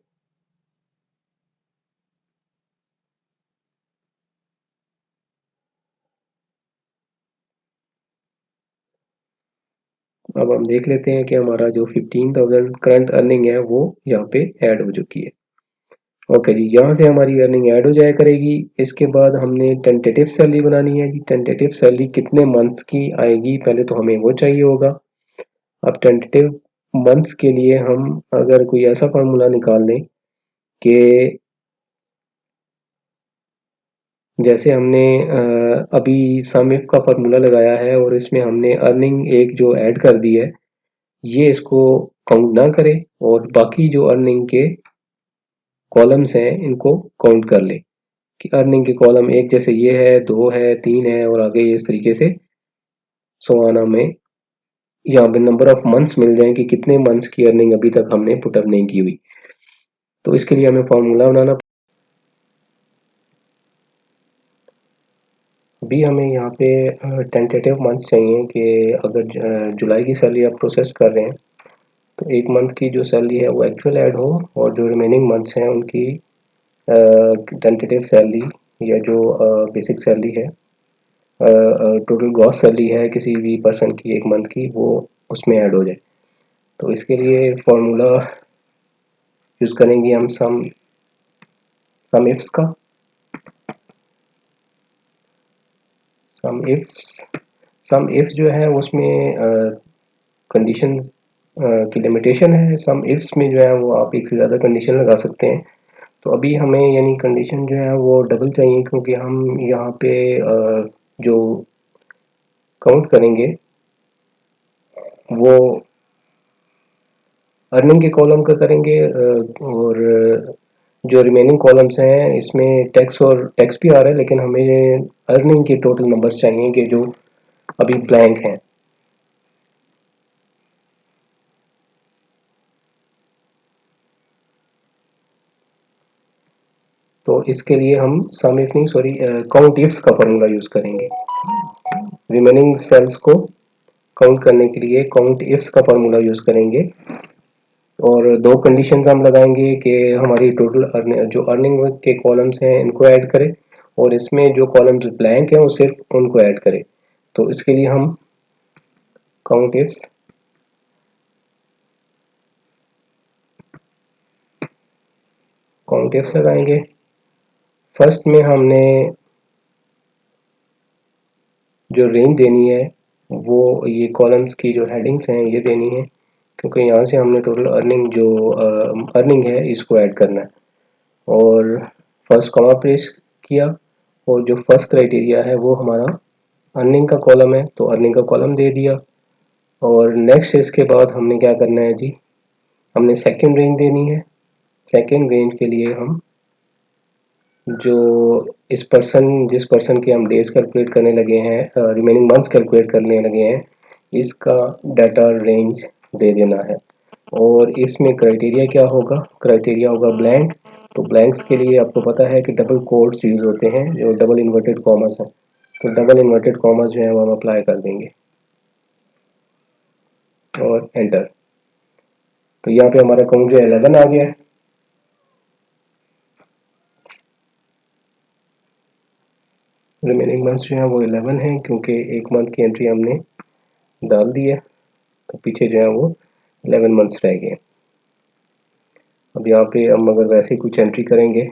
अब हम देख लेते हैं कि हमारा जो 15,000 करंट अर्निंग है वो यहाँ पे ऐड हो चुकी है। ओके जी, यहाँ से हमारी अर्निंग ऐड हो जाया करेगी। इसके बाद हमने टेंटेटिव सैलरी बनानी है जी। टेंटेटिव सैलरी कितने मंथ्स की आएगी पहले तो हमें वो चाहिए होगा। अब टेंटेटिव मंथ्स के लिए हम अगर कोई ऐसा फार्मूला निकाल लें कि जैसे हमने अभी सम इफ का फार्मूला लगाया है और इसमें हमने अर्निंग एक जो ऐड कर दी है, ये इसको काउंट ना करे और बाकी जो अर्निंग के कॉलम्स हैं इनको काउंट कर ले। कि अर्निंग के कॉलम एक जैसे ये है, 2 है, 3 है और आगे इस तरीके से सो ऑन हमें यहाँ पे नंबर ऑफ मंथ्स मिल जाएँ कि कितने मंथ्स की अर्निंग अभी तक हमने पुट अप नहीं की हुई। तो इसके लिए हमें फार्मूला बनाना। अभी हमें यहाँ पे टेंटेटिव मंथ्स चाहिए कि अगर जुलाई की सैलरी आप प्रोसेस कर रहे हैं तो एक मंथ की जो सैलरी है वो एक्चुअल ऐड हो और जो रिमेनिंग मंथ्स हैं उनकी टेंटेटिव सैलरी या जो बेसिक सैलरी है, टोटल ग्रॉस सैलरी है किसी भी पर्सन की एक मंथ की, वो उसमें ऐड हो जाए। तो इसके लिए फार्मूला यूज़ करेंगे हम सम इफ्स का। सम इफ जो है उसमें कंडीशंस की लिमिटेशन है। सम इफ्स में जो है वो आप एक से ज़्यादा कंडीशन लगा सकते हैं। तो अभी हमें यानी कंडीशन जो है वो डबल चाहिए क्योंकि हम यहाँ पे जो काउंट करेंगे वो अर्निंग के कॉलम का करेंगे और जो रिमेनिंग कॉलम्स हैं इसमें टैक्स और टैक्स भी आ रहा है, लेकिन हमें अर्निंग के टोटल नंबर्स चाहिए कि जो अभी ब्लैंक हैं। तो इसके लिए हम सम इफ नहीं सॉरी काउंट इफ्स का फॉर्मूला यूज़ करेंगे। रिमेनिंग सेल्स को काउंट करने के लिए काउंट इफ्स का फॉर्मूला यूज़ करेंगे और दो कंडीशंस हम लगाएंगे कि हमारी टोटल जो अर्निंग के कॉलम्स हैं इनको ऐड करें और इसमें जो कॉलम्स ब्लैंक हैं वो सिर्फ उनको ऐड करें। तो इसके लिए हम काउंट इफ्स लगाएंगे। फर्स्ट में हमने जो रेंज देनी है वो ये कॉलम्स की जो हेडिंग्स हैं ये देनी है क्योंकि यहाँ से हमने टोटल अर्निंग जो अर्निंग है इसको ऐड करना है और फर्स्ट कॉमा प्रेस किया और जो फर्स्ट क्राइटेरिया है वो हमारा अर्निंग का कॉलम है तो अर्निंग का कॉलम दे दिया। और नेक्स्ट इसके बाद हमने क्या करना है जी, हमने सेकंड रेंज देनी है। सेकंड रेंज के लिए हम जो जिस पर्सन के हम डेज कैलकुलेट करने लगे हैं, रिमेनिंग मंथ्स कैलकुलेट करने लगे हैं, इसका डाटा रेंज दे देना है। और इसमें क्राइटेरिया क्या होगा, क्राइटेरिया होगा ब्लैंक। तो ब्लैंक्स के लिए आपको पता है कि डबल कोट्स यूज़ होते हैं जो डबल इन्वर्टेड कॉमर्स हैं। तो डबल इन्वर्टेड कॉमर्स जो है वो हम अप्लाई कर देंगे और एंटर। तो यहाँ पे हमारा काउंट जो है 11 आ गया है। रिमेनिंग मंथ्स जो है वो 11 है क्योंकि एक मंथ की एंट्री हमने डाल दी है तो पीछे जो है वो 11 मंथ्स रह गए। अब यहाँ पे हम अगर वैसे कुछ एंट्री करेंगे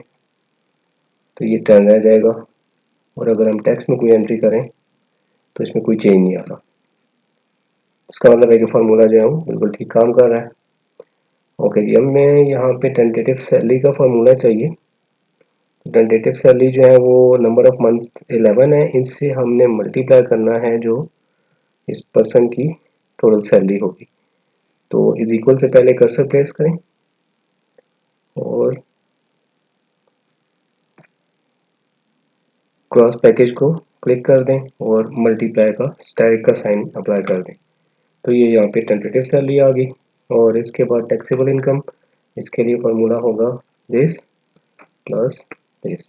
तो ये 10 रह जाएगा और अगर हम टैक्स में कोई एंट्री करें तो इसमें कोई चेंज नहीं आ रहा। इसका मतलब है कि फार्मूला जो है वो बिल्कुल ठीक काम कर रहा है। ओके जी, अब मैं यहाँ पे टेंटेटिव सैलरी का फार्मूला चाहिए। टेंटेटिव सैलरी जो है वो नंबर ऑफ मंथ 11 है, इससे हमने मल्टीप्लाई करना है जो इस पर्सन की टोटल सैलरी होगी। तो इज इक्वल से पहले कर्सर प्लेस करें और क्रॉस पैकेज को क्लिक कर दें और मल्टीप्लाई का स्टार का साइन अप्लाई कर दें। तो ये यहाँ पे टेंटेटिव सैलरी आ गई। और इसके बाद टैक्सेबल इनकम, इसके लिए फार्मूला होगा दिस प्लस दिस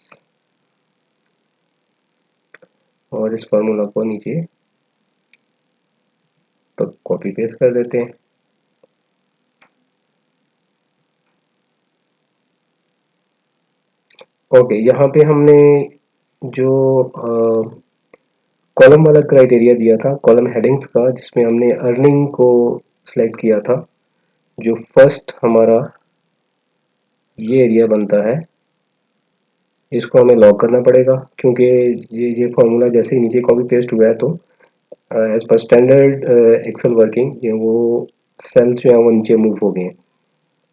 और इस फार्मूला को नीचे तो कॉपी पेस्ट कर देते हैं। ओके, यहाँ पे हमने जो कॉलम वाला क्राइटेरिया दिया था कॉलम हेडिंग्स का जिसमें हमने अर्निंग को सिलेक्ट किया था, जो फर्स्ट हमारा ये एरिया बनता है इसको हमें लॉक करना पड़ेगा क्योंकि ये फार्मूला जैसे ही नीचे कॉपी पेस्ट हुआ है तो as per standard Excel working ये वो सेल जो है वो नीचे मूव हो गए हैं।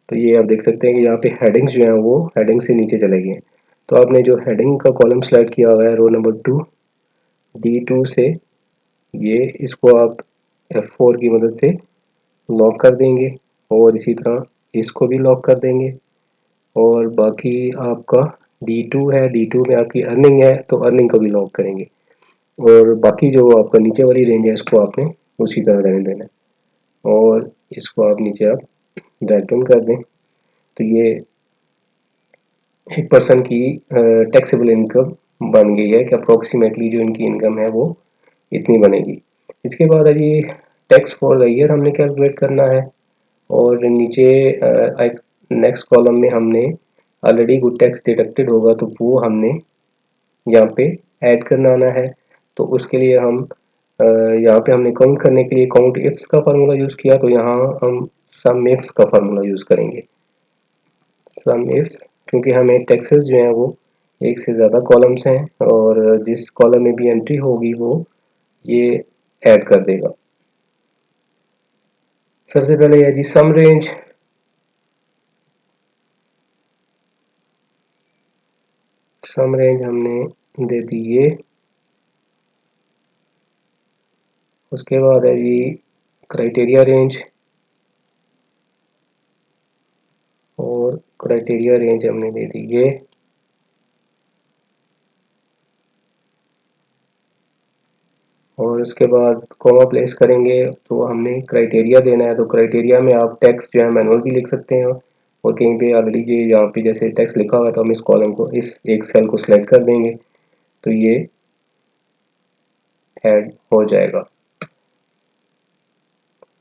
तो ये आप देख सकते हैं कि यहाँ पे हेडिंग्स जो हैं वो हेडिंग से नीचे चले गए हैं। तो आपने जो हेडिंग का कॉलम सेलेक्ट किया हुआ है रो नंबर 2 D2 से ये इसको आप F4 की मदद से लॉक कर देंगे और इसी तरह इसको भी लॉक कर देंगे और बाकी आपका D2 है, D2 में आपकी अर्निंग है तो अर्निंग को भी लॉक करेंगे, और बाकी जो आपका नीचे वाली रेंज है इसको आपने उसी तरह रहने देना है, और इसको आप नीचे आप ड्रैग डाउन कर दें तो ये एक पर्सन की टैक्सेबल इनकम बन गई है कि अप्रोक्सीमेटली जो इनकी इनकम है वो इतनी बनेगी। इसके बाद है जी टैक्स फॉर द ईयर हमने कैलकुलेट करना है, और नीचे एक नेक्स्ट कॉलम में हमने ऑलरेडी गुड टैक्स डिडक्टेड होगा तो वो हमने यहाँ पे ऐड करना आना है। तो उसके लिए हम यहाँ पे हमने काउंट करने के लिए काउंट इफ्स का फार्मूला यूज़ किया, तो यहाँ हम सम इफ्स का फार्मूला यूज़ करेंगे। सम इफ्स, क्योंकि हमें टैक्सेस जो हैं वो एक से ज़्यादा कॉलम्स हैं, और जिस कॉलम में भी एंट्री होगी वो ये ऐड कर देगा। सबसे पहले है जी सम रेंज, सम रेंज हमने दे दी ये। उसके बाद है जी क्राइटेरिया रेंज, और क्राइटेरिया रेंज हमने दे दी ये। और उसके बाद कॉमा प्लेस करेंगे तो हमने क्राइटेरिया देना है, तो क्राइटेरिया में आप टैक्स जो है मैनुअल भी लिख सकते हैं, और कहीं पे ऑलरेडी ये यहाँ पे जैसे टैक्स लिखा हुआ है तो हम इस कॉलम को इस एक सेल को सिलेक्ट कर देंगे तो ये ऐड हो जाएगा।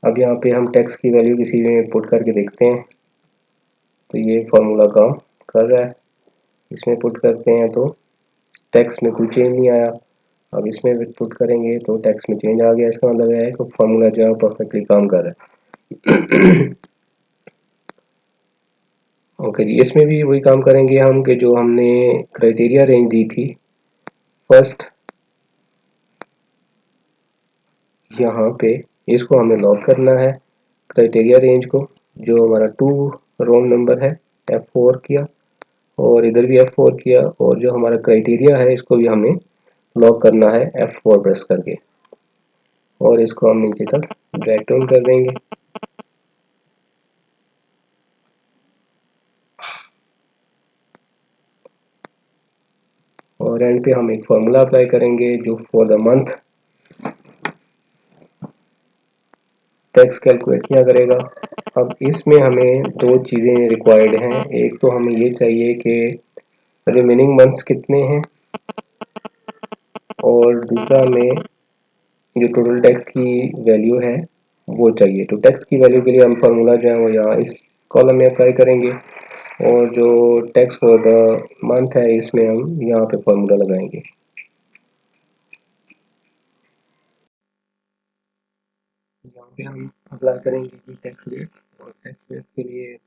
अब यहाँ पे हम टैक्स की वैल्यू किसी में पुट करके देखते हैं, तो ये फार्मूला काम कर रहा है। इसमें पुट करते हैं तो टैक्स में कोई चेंज नहीं आया। अब इसमें भी पुट करेंगे तो टैक्स में चेंज आ गया, इसका मतलब है कि फार्मूला जो है परफेक्टली काम कर रहा है। ओके जी, इसमें भी वही काम करेंगे हम कि जो हमने क्राइटेरिया रेंज दी थी फर्स्ट, यहाँ पे इसको हमें लॉक करना है क्राइटेरिया रेंज को, जो हमारा 2 रोम नंबर है F4 किया, और इधर भी F4 किया, और जो हमारा क्राइटेरिया है इसको भी हमें लॉक करना है F4 प्रेस करके, और इसको हम नीचे तक ड्रैग डाउन कर देंगे। और एंड पे हम एक फार्मूला अप्लाई करेंगे जो for the month tax calculate किया करेगा। अब इसमें हमें दो चीज़ें रिक्वायर्ड हैं, एक तो हमें ये चाहिए कि रिमेनिंग मंथ्स कितने हैं, और दूसरा हमें जो टोटल टैक्स की वैल्यू है वो चाहिए। तो टैक्स की वैल्यू के लिए हम फार्मूला जो है वो यहाँ इस कॉलम में अप्लाई करेंगे, और जो टैक्स फॉर द मंथ है इसमें हम यहाँ पे फार्मूला लगाएंगे। यहाँ पे हम अप्लाई करेंगे कि टैक्स रेट्स, और टैक्स रेट्स के लिए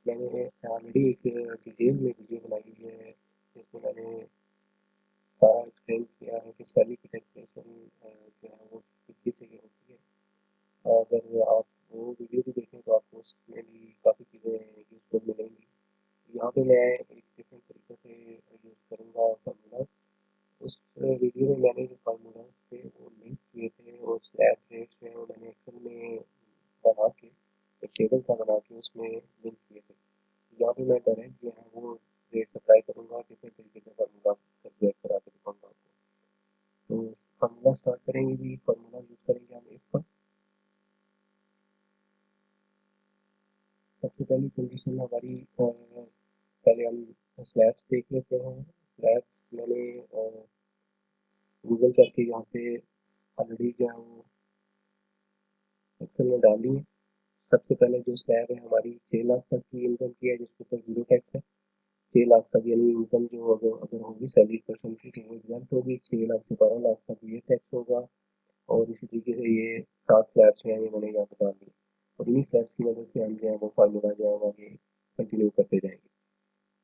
मैंने ऑलरेडी एक डिटेल में वीडियो बनाई हुई है जिसमें मैंने सारा एक्सप्लेन किया है कि सैलरी की टैक्सेशन जो है वो किस से होती है। अगर आप वो वीडियो भी देखें तो आपको उसमें भी काफ़ी चीज़ें यूज़फुल मिलेंगी। यहाँ पे मैं एक डिफरेंट तरीके से यूज़ करूँगा फार्मूला। उस वीडियो में मैंने जो फार्मूलाज थे वो लिंक किए थे, और स्लैब रेट्स जो है वो मैंने एक्सेल में बना के एक टेबल सा बना के उसमें लिंक किए थे। यहाँ पे मैं डायरेक्ट जो है वो रेट्स अप्लाई करूँगा, डिफरेंट तरीके से फार्मूला कैलकुलेट करा के दिखाऊँगा आपको। तो फार्मूला स्टार्ट करेंगे जी, फार्मूला यूज़ करेंगे हम इफ का। सबसे पहली कंडीशन हमारी पहले हम स्लैब्स देख लेते हैं। स्लैब्स मैंने गूगल करके यहाँ पे ऑलरेडी जो है वो एक्सेल में डाल दी है। सबसे पहले जो स्लैब है हमारी 6 लाख तक की इनकम की है जिसके ऊपर जीरो टैक्स है। 6 लाख तक यानी इनकम जो अगर अगर होगी सैलरी परसेंट की तो वो एग्जम्प्ट होगी। 6 लाख से 12 लाख तक ये टैक्स होगा, और इसी तरीके से ये 7 स्लैब्स हैं ये मैंने यहाँ पे डाल दी, और इन्हीं स्लैब्स की वजह से हम जो है वो फार्मूला जो है वो आगे कंटिन्यू करते जाएंगे।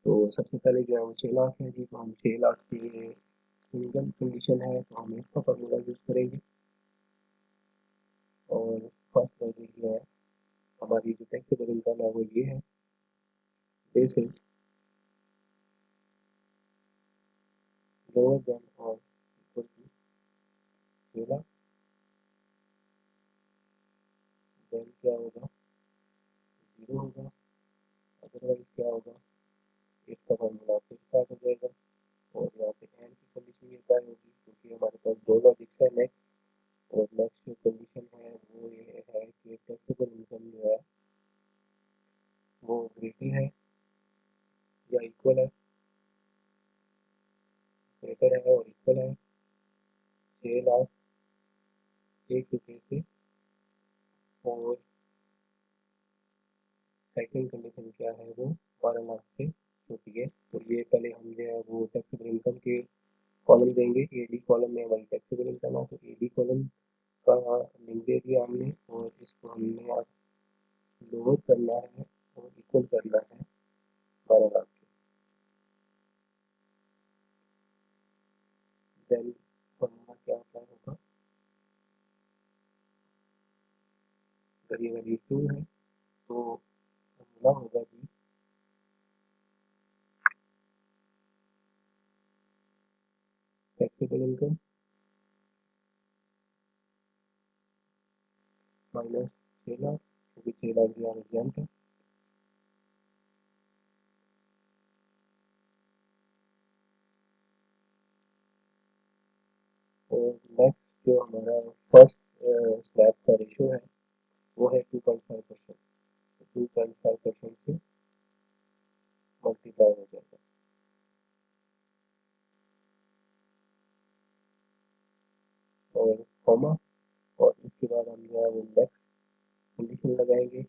तो सबसे पहले जो है वो 6 लाख है जी, तो हम 6 लाख की ये सिंगल कंडीशन है तो हम इसका फार्मूला यूज़ करेंगे। और फर्स्ट वैल्यू जो है हमारी जो टैक्सेबल इनकम है वो ये है, दिस इज लोअर देन और इक्वल टू 6 लाख, देन क्या होगा, जीरो होगा, अदरवाइज क्या होगा, इसका फॉर्मूला फिर स्टार्ट हो जाएगा और यहाँ पे एंड की कंडीशन ये अप्लाई होगी क्योंकि हमारे पास दो लॉजिक्स है नेक्स्ट। और नेक्स्ट जो कंडीशन है वो ये है कि टैक्सेबल इनकम जो है वो ग्रेटर है या इक्वल है, ग्रेटर है और इक्वल है 6 लाख 1 रुपये से। और सेकंड कंडीशन क्या है वो 12 लाख से छोटी है। तो ये पहले हम जो है वो टैक्सेबल इनकम के कॉलम देंगे। एडी कॉलम में हमारी टैक्सेबल इनकम है तो एडी कॉलम का लिंक दे दिया हमने और इसको हमने अब लोअर करना है और इक्वल करना है 12 लाख के। देन फॉर्मूला क्या अप्लाई होगा, अगर ये वैल्यू 2 है तो फॉर्मूला होगा कि टैक्सेबल इनकम माइनस 6 लाख, क्योंकि 6 लाख यहाँ एग्जाम्प है। और नेक्स्ट जो हमारा फर्स्ट स्लैब का रेशो है वो है 2.5%। 2.5% से मल्टीप्लाई हो जाएगा और कॉमा। और इसके बाद हम जो है वो नेक्स्ट कंडीशन लगाएंगे।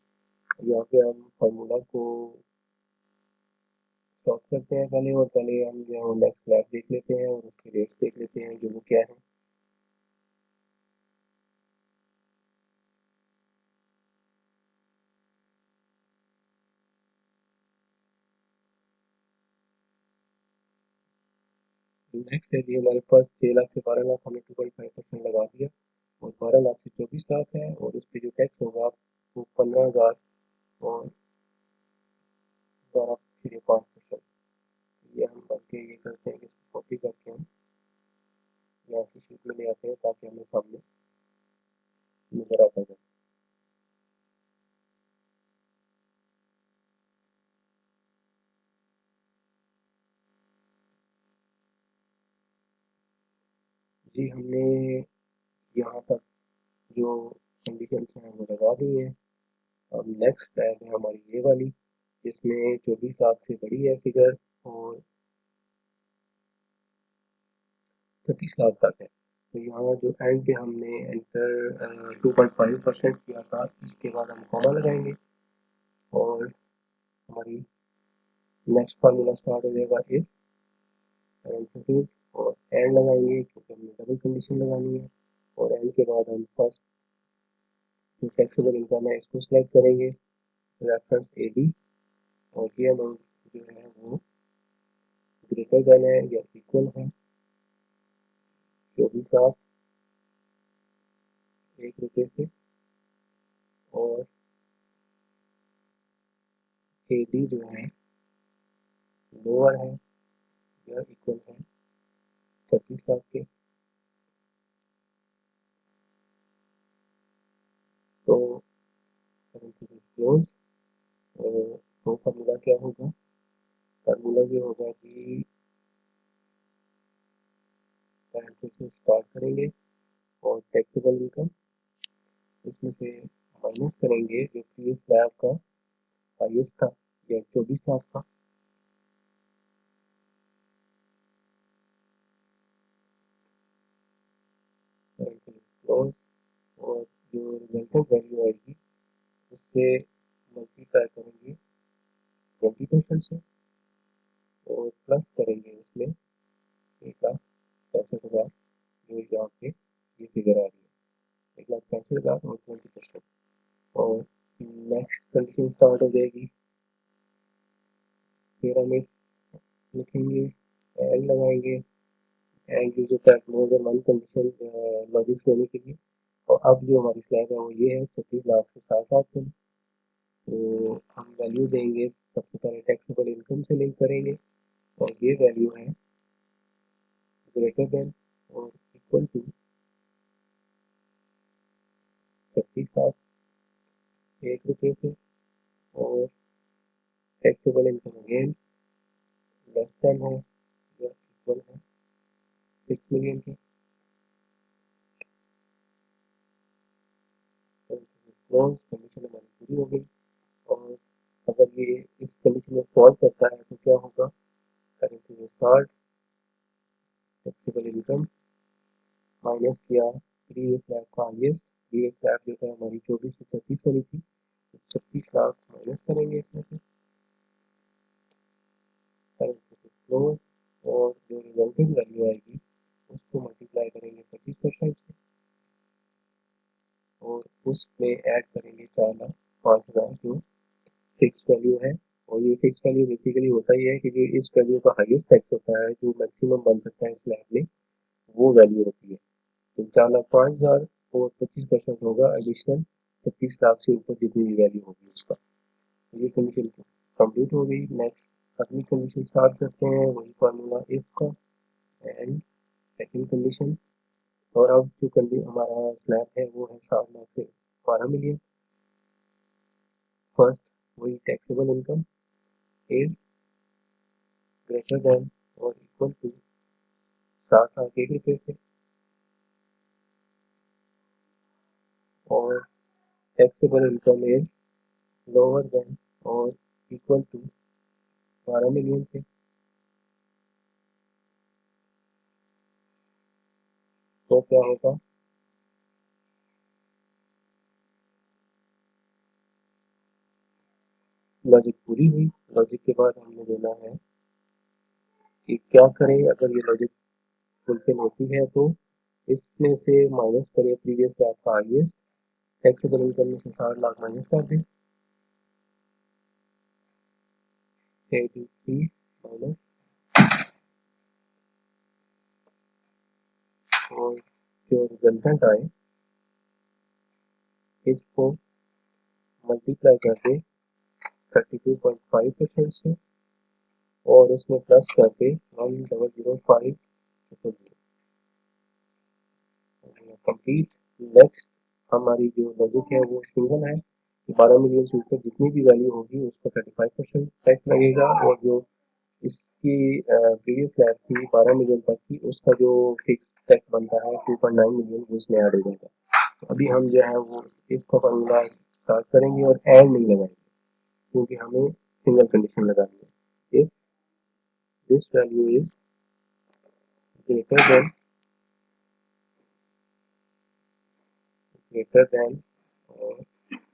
यहाँ पे हम फार्मूला को स्टॉप करते हैं पहले और पहले हम जो है वो नेक्स्ट स्लैब देख लेते हैं और उसके रेट्स देख लेते हैं जो वो क्या है। नेक्स्ट है जी हमारे पास 6 लाख से 12 लाख हमने 2.5% लगा दिया और 12 लाख से 24 लाख है और उस पर जो टैक्स होगा वो 15,000 और 12.5%। ये हम करके ये करते हैं कि इसको कॉपी करके हम यहाँ से शीट में ले आते हैं ताकि हमें सामने नजर आता जाए। जी हमने यहाँ तक जो कंडीशंस हैं वो लगा दी हैं। अब नेक्स्ट स्लैब है हमारी ये वाली जिसमें 24 लाख से बड़ी है फिगर और 36 लाख तक है। तो यहाँ जो एंड पे हमने एंटर 2.5% किया था इसके बाद हम कॉमा लगाएंगे और हमारी नेक्स्ट फार्मूला स्टार्ट हो जाएगा इफ पैरेंथेसिस और एंड लगाएंगे क्योंकि हमने डबल कंडीशन लगानी है। और एंड के बाद हम फर्स्ट जो टैक्सेबल इनकम है इसको सिलेक्ट करेंगे रेफरेंस ए बी और ये अमाउंट जो है वो ग्रेटर देन है या इक्वल है 24 लाख 1 रुपये से। और ए डी जो है लोअर है या इक्वल है 36 लाख के। तो पैरेंथेसिस क्लोज। तो फार्मूला क्या होगा, फार्मूला ये होगा कि पैरेंथेसिस स्टार्ट करेंगे और टैक्सेबल इनकम इसमें से माइनस करेंगे जो प्रीवियस स्लैब का हाईएस्ट था या 24 लाख था। Parenthesis close. और जो रिजल्टेंट वैल्यू आएगी उससे मल्टीप्लाई करेंगे 20% से और प्लस करेंगे उसमें 1,65,000 जो यहाँ पे ये फिगर आ रही है 1,65,000 और 20%। और नेक्स्ट कंडीशन स्टार्ट हो जाएगी फिर हम एक लिखेंगे एंड लगाएंगे। एंड यूज होता है more than one condition logics लेने के लिए। और अब जो हमारी स्लैब है वो ये है 36 लाख से 60 लाख तक। तो हम वैल्यू देंगे सबसे पहले टैक्सेबल इनकम से लिंक करेंगे और ये वैल्यू है ग्रेटर देन और इक्वल टू 36 लाख 1 रुपये से। और taxable income again less than है या इक्वल है 6 मिलियन के। कंडीशन हमारी पूरी हो गई। और अगर ये इस कंडीशन में फॉल करता है तो क्या होगा, करेंसी में स्टार्ट टैक्सेबल इनकम माइनस किया प्रीवियस लैब का हाईएस्ट। प्रीवियस लैब जो है हमारी 24 से 36 वाली थी, तो 36 लाख माइनस करेंगे इसमें से, करेंसी क्लोज, और जो रिजल्टिंग वैल्यू आएगी उसको मल्टीप्लाई करेंगे 25% से, और उसमें ऐड करेंगे 4,05,000 जो फिक्स वैल्यू है। और ये फिक्स वैल्यू बेसिकली होता ही है कि जो इस वैल्यू का हाईएस्ट टैक्स होता है, जो मैक्सिमम बन सकता है स्लैब में, वो वैल्यू होती है। तो 4,05,000 और 25% होगा एडिशनल 36 लाख से ऊपर जितनी भी वैल्यू होगी उसका। तो ये कंडीशन कंप्लीट हो गई। नेक्स्ट अगली कंडीशन स्टार्ट करते हैं, वही फार्मूला इफ का एंड सेकंड कंडीशन। और अब जो हमारा स्लैब है वो है 7 लाख से 12 मिलियन। फर्स्ट वही taxable income is greater than और इक्वल टू 7 लाख 1 रुपये से, और taxable income is lower than और इक्वल टू 12 मिलियन से। तो क्या होगा, लॉजिक पूरी हुई। लॉजिक के बाद हमने देना है कि क्या करें अगर ये लॉजिक फुलफिल होती है, तो इसमें से माइनस करें प्रीवियस लैब का हाईएस्ट, टैक्सेबल इनकम में से 7 लाख माइनस कर दें, 83 माइनस, और जो रिजल्टेंट आए इसको मल्टीप्लाई कर दें 32.5% से, और उसमें प्लस कर दें 1,005 कंप्लीट। नेक्स्ट हमारी जो लॉजिक है वो सिंगल है कि 12 मिलियन से ऊपर जितनी भी वैल्यू होगी उसको 35% टैक्स लगेगा, और जो इसकी प्रीवियस लैब थी 12 मिलियन तक की, उसका जो फिक्स टैक्स बनता है 2.9 मिलियन वो इसमें ऐड हो जाएगा। तो अभी हम जो है वो इसका फॉर्मूला स्टार्ट करेंगे और एंड नहीं लगाएंगे, क्योंकि हमें सिंगल कंडीशन लगानी है। If this value is greater than और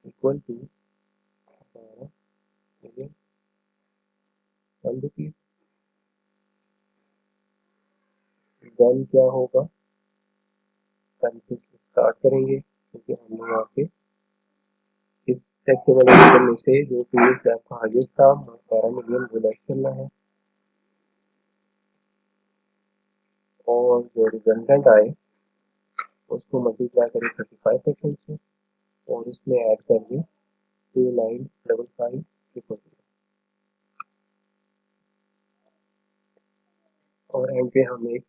equal to 12 million 1 rupees, then क्या होगा, करेंसी से स्टार्ट करेंगे, क्योंकि हमने यहाँ पे इस टैक्सेबल इनकम में से जो प्रीवियस लैब का हाईएस्ट था 12 मिलियन वो लेस करना है, और जो रिजल्टेंट आए उसको मल्टीप्लाई करें 35% से, और उसमें ऐड कर दें 2,955, और एंड पे हम एक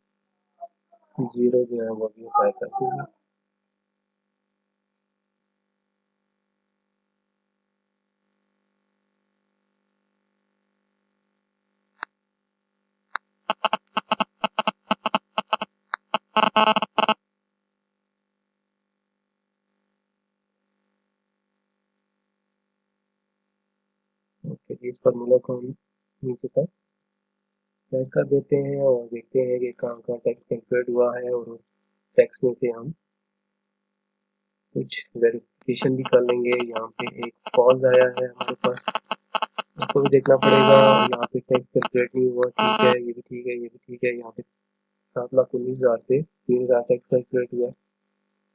जीरो जो है वो भी अप्लाई कर देंगे। ओके, इस फार्मूला को हम नीचे तक ऐड कर देते हैं और देखते हैं कि कहाँ का टैक्स कैलकुलेट हुआ है, और उस टैक्स में से हम कुछ वेरिफिकेशन भी कर लेंगे। यहाँ पे एक कॉल आया है हमारे पास, उसको भी देखना पड़ेगा। यहाँ पे टैक्स कैलकुलेट नहीं हुआ, ठीक है, ये भी ठीक है, ये भी ठीक है। यहाँ पे 7,19,000 पे 3,000 टैक्स कैलकुलेट हुआ है,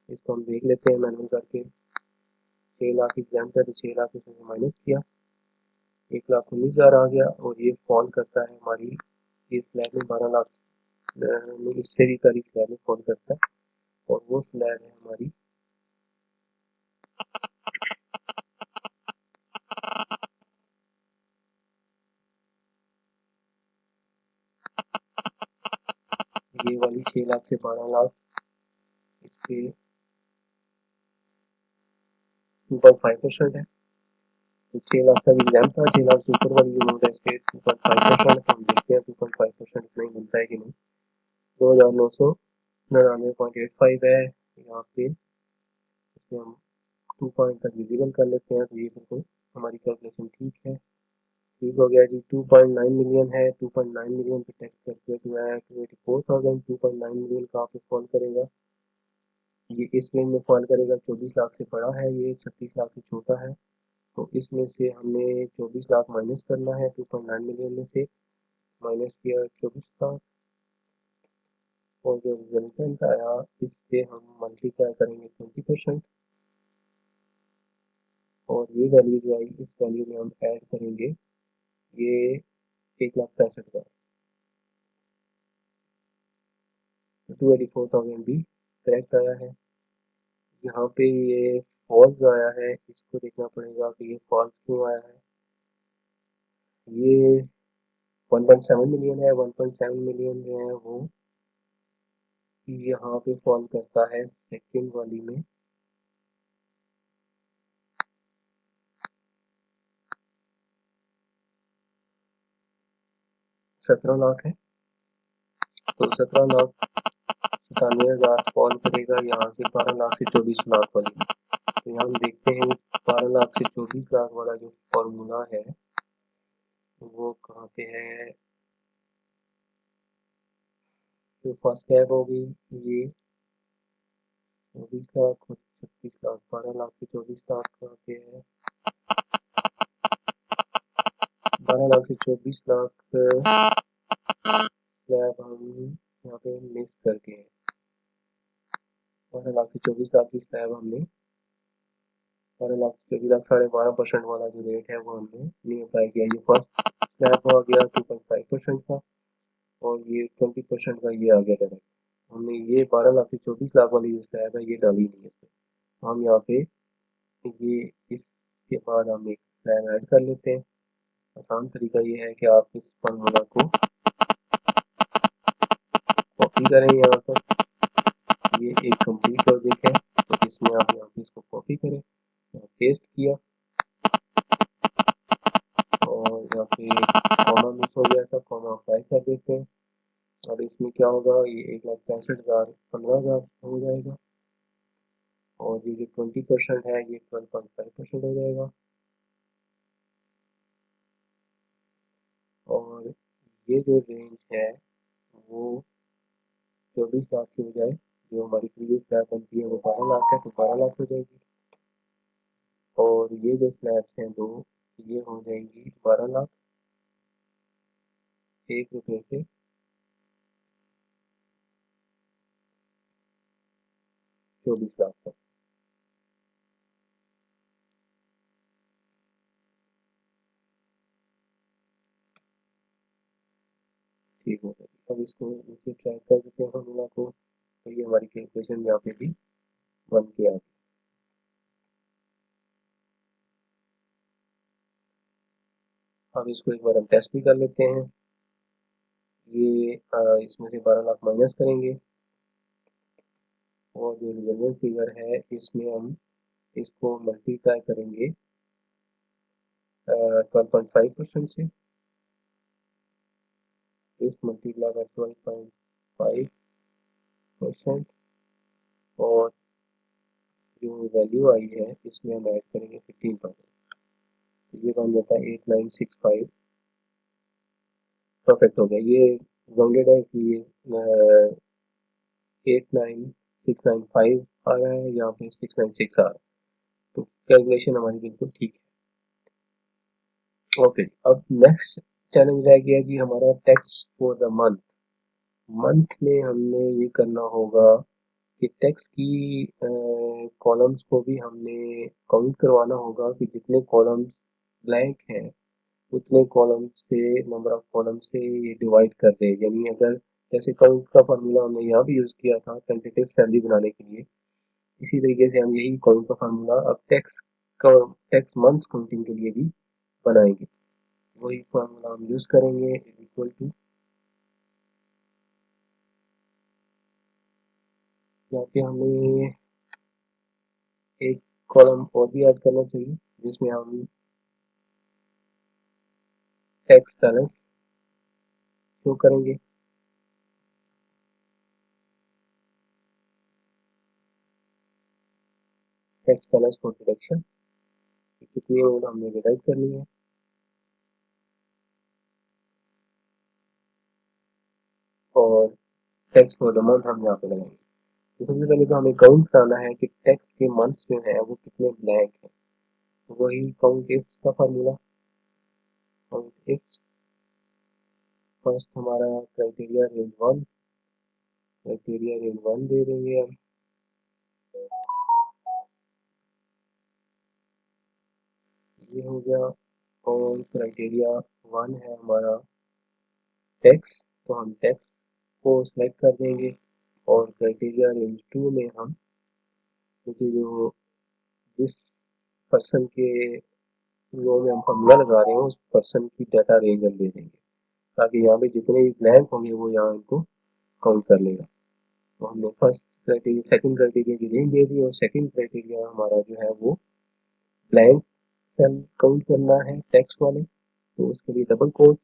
इसको हम देख लेते हैं मैनुअल करके। 6 लाख एग्जाम है तो 6 लाख इसमें माइनस किया, 1,19,000 आ गया, और ये फॉल करता है हमारी ये स्लैब में 12 लाख इससे भी करी स्लैब में फॉल करता है, और वो स्लैब है हमारी ये वाली 6 लाख से 12 लाख, इस पे 2.5% है। तो 6 लाख का एग्जाम था, 6 लाख से ऊपर वाली अमाउंट है, इस पे 2.5%। तो हम देखते हैं 2.5% इतना ही मिलता है कि नहीं। 2999.85 है यहाँ पे। इसमें हम 2 पॉइंट तक विजिबल कर लेते हैं, तो ये बिल्कुल हमारी कैलकुलेशन ठीक है। ठीक हो गया जी। 2.9 मिलियन है, 2.9 मिलियन पे टैक्स कैलकुलेट हुआ है 284,000। 2.9 मिलियन कहाँ पे फॉल करेगा, ये इस रेंज में फॉल करेगा। 24 लाख से बड़ा है, ये 36 लाख से छोटा है। तो इसमें से हमें 24 लाख माइनस करना है 2.9 मिलियन में से। माइनस किया 24 लाख, और जो रिजल्टेंट आया इस पे हम मल्टीप्लाई करेंगे 20%। और ये वैल्यू जो आई इस वैल्यू में हम ऐड करेंगे ये 1,65,000। 284,000 भी करेक्ट आया है। यहाँ पे ये फॉल्स आया है, इसको देखना पड़ेगा कि ये फॉल्स क्यों आया है। ये 1.7 मिलियन है, 1.7 मिलियन जो है वो यहाँ पे फॉल करता है सेकंड वाली में। 17 लाख है, तो 17,97,000 फॉल करेगा यहाँ से 12 लाख से 24 लाख वाली में। तो यहाँ हम देखते हैं 12 लाख से 24 लाख वाला जो फॉर्मूला है वो कहाँ पे है। जो फर्स्ट स्टेप होगी ये 24 लाख और 36 लाख, 12 लाख से 24 लाख कहाँ पे है। 12 लाख से 24 लाख स्लैब हम यहाँ पे मिस करके है। 12 लाख से 24 लाख की स्लैब हमने 12 लाख से 24 लाख 12.5% वाला जो रेट है वो हमने नहीं अप्लाई किया। ये फर्स्ट स्लैब हो गया 2.5% का, और ये 20% का ये आ गया डायरेक्ट। हमने ये 12 लाख से 24 लाख वाली जो स्लैब है ये डाली नहीं है इसमें। हम यहाँ पे ये इसके बाद हम एक स्लैब ऐड कर लेते हैं। आसान तरीका ये है कि आप इस फॉर्मूला को कॉपी करें यहाँ पर। ये एक कंप्लीट लॉजिक है, तो इसमें आप यहाँ पे इसको कॉपी करें, पेस्ट किया, और यहाँ पे कॉमा मिस हो गया था, कॉमा अप्लाई कर देते हैं। और इसमें क्या होगा, ये 1,65,000 15,000 हो जाएगा, और ये जो 20% है ये 12.5% हो जाएगा। और ये जो रेंज है वो 24 लाख की बजाय जो हमारी प्रीवियस स्लैब बनती है वो 12 लाख है, तो 12 लाख हो जाएगी। और ये जो स्लैब्स हैं दो, ये हो जाएंगी 12 लाख 1 रुपये से 24 लाख तक। ठीक हो जाएगी। अब इसको नीचे ट्रैक कर देते हैं फॉर्मूला को, तो ये हमारी कैलकुलेशन यहाँ पे भी बन के आ गई। अब इसको एक बार हम टेस्ट भी कर लेते हैं। ये इसमें से 12 लाख माइनस करेंगे, और जो रिजल्टेंट फिगर है इसमें हम इसको मल्टीप्लाई करेंगे 12.5% से। इस मल्टीप्लाई बाय 12.5%, और जो वैल्यू आई है इसमें हम ऐड करेंगे 15%। तो ये बन जाता है 8965। परफेक्ट हो गया। ये राउंडेड है इसलिए 89,695 आ रहा है, यहाँ पे 696 आ रहा है। तो कैलकुलेशन हमारी बिल्कुल ठीक है। ओके, अब नेक्स्ट चैलेंज रह गया जी हमारा tax for the month. Month में हमने ये करना होगा कि टैक्स की कॉलम्स को भी हमने काउंट करवाना होगा कि जितने कॉलम्स ब्लैंक हैं उतने कॉलम से, नंबर ऑफ कॉलम से ये डिवाइड कर दे। यानी अगर जैसे काउंट का फार्मूला हमने यहाँ भी यूज किया था टेंटेटिव सैलरी बनाने के लिए, इसी तरीके से हम यही काउंट का फार्मूला अब टैक्स मंथ्स काउंटिंग के लिए भी बनाएंगे। वही फार्मूला हम यूज करेंगे, इक्वल टू, यहाँ पे हमें एक कॉलम और भी ऐड करना चाहिए जिसमें हम टैक्स बैलेंस शो करेंगे। टैक्स बैलेंस फॉर डिडक्शन कितनी अमाउंट हमने डिडक्ट करनी है, और टैक्स फॉर द मंथ हम यहाँ पे लगाएंगे। तो सबसे पहले तो हमें काउंट करना है कि टैक्स के मंथ जो है वो कितने ब्लैंक है। तो वही काउंट इफ्स का फार्मूला। काउंट इफ्स फर्स्ट हमारा criteria range one, criteria range one दे देंगे हम। ये हो गया। और क्राइटेरिया वन है हमारा टैक्स, तो हम टैक्स को सिलेक्ट कर देंगे। और क्राइटेरिया रेंज टू में हम क्योंकि जो जिस पर्सन के रो में हम फार्मूला लगा रहे हैं उस पर्सन की डाटा रेंज हम दे देंगे, ताकि यहाँ पे जितने भी ब्लैंक होंगे वो यहाँ इनको काउंट कर लेगा। तो हमने फर्स्ट क्राइटेरिया सेकंड क्राइटेरिया की रेंज दे दी, और सेकंड क्राइटेरिया हमारा जो है वो ब्लैंक सेल काउंट करना है टैक्स वाले। तो उसके लिए डबल कोट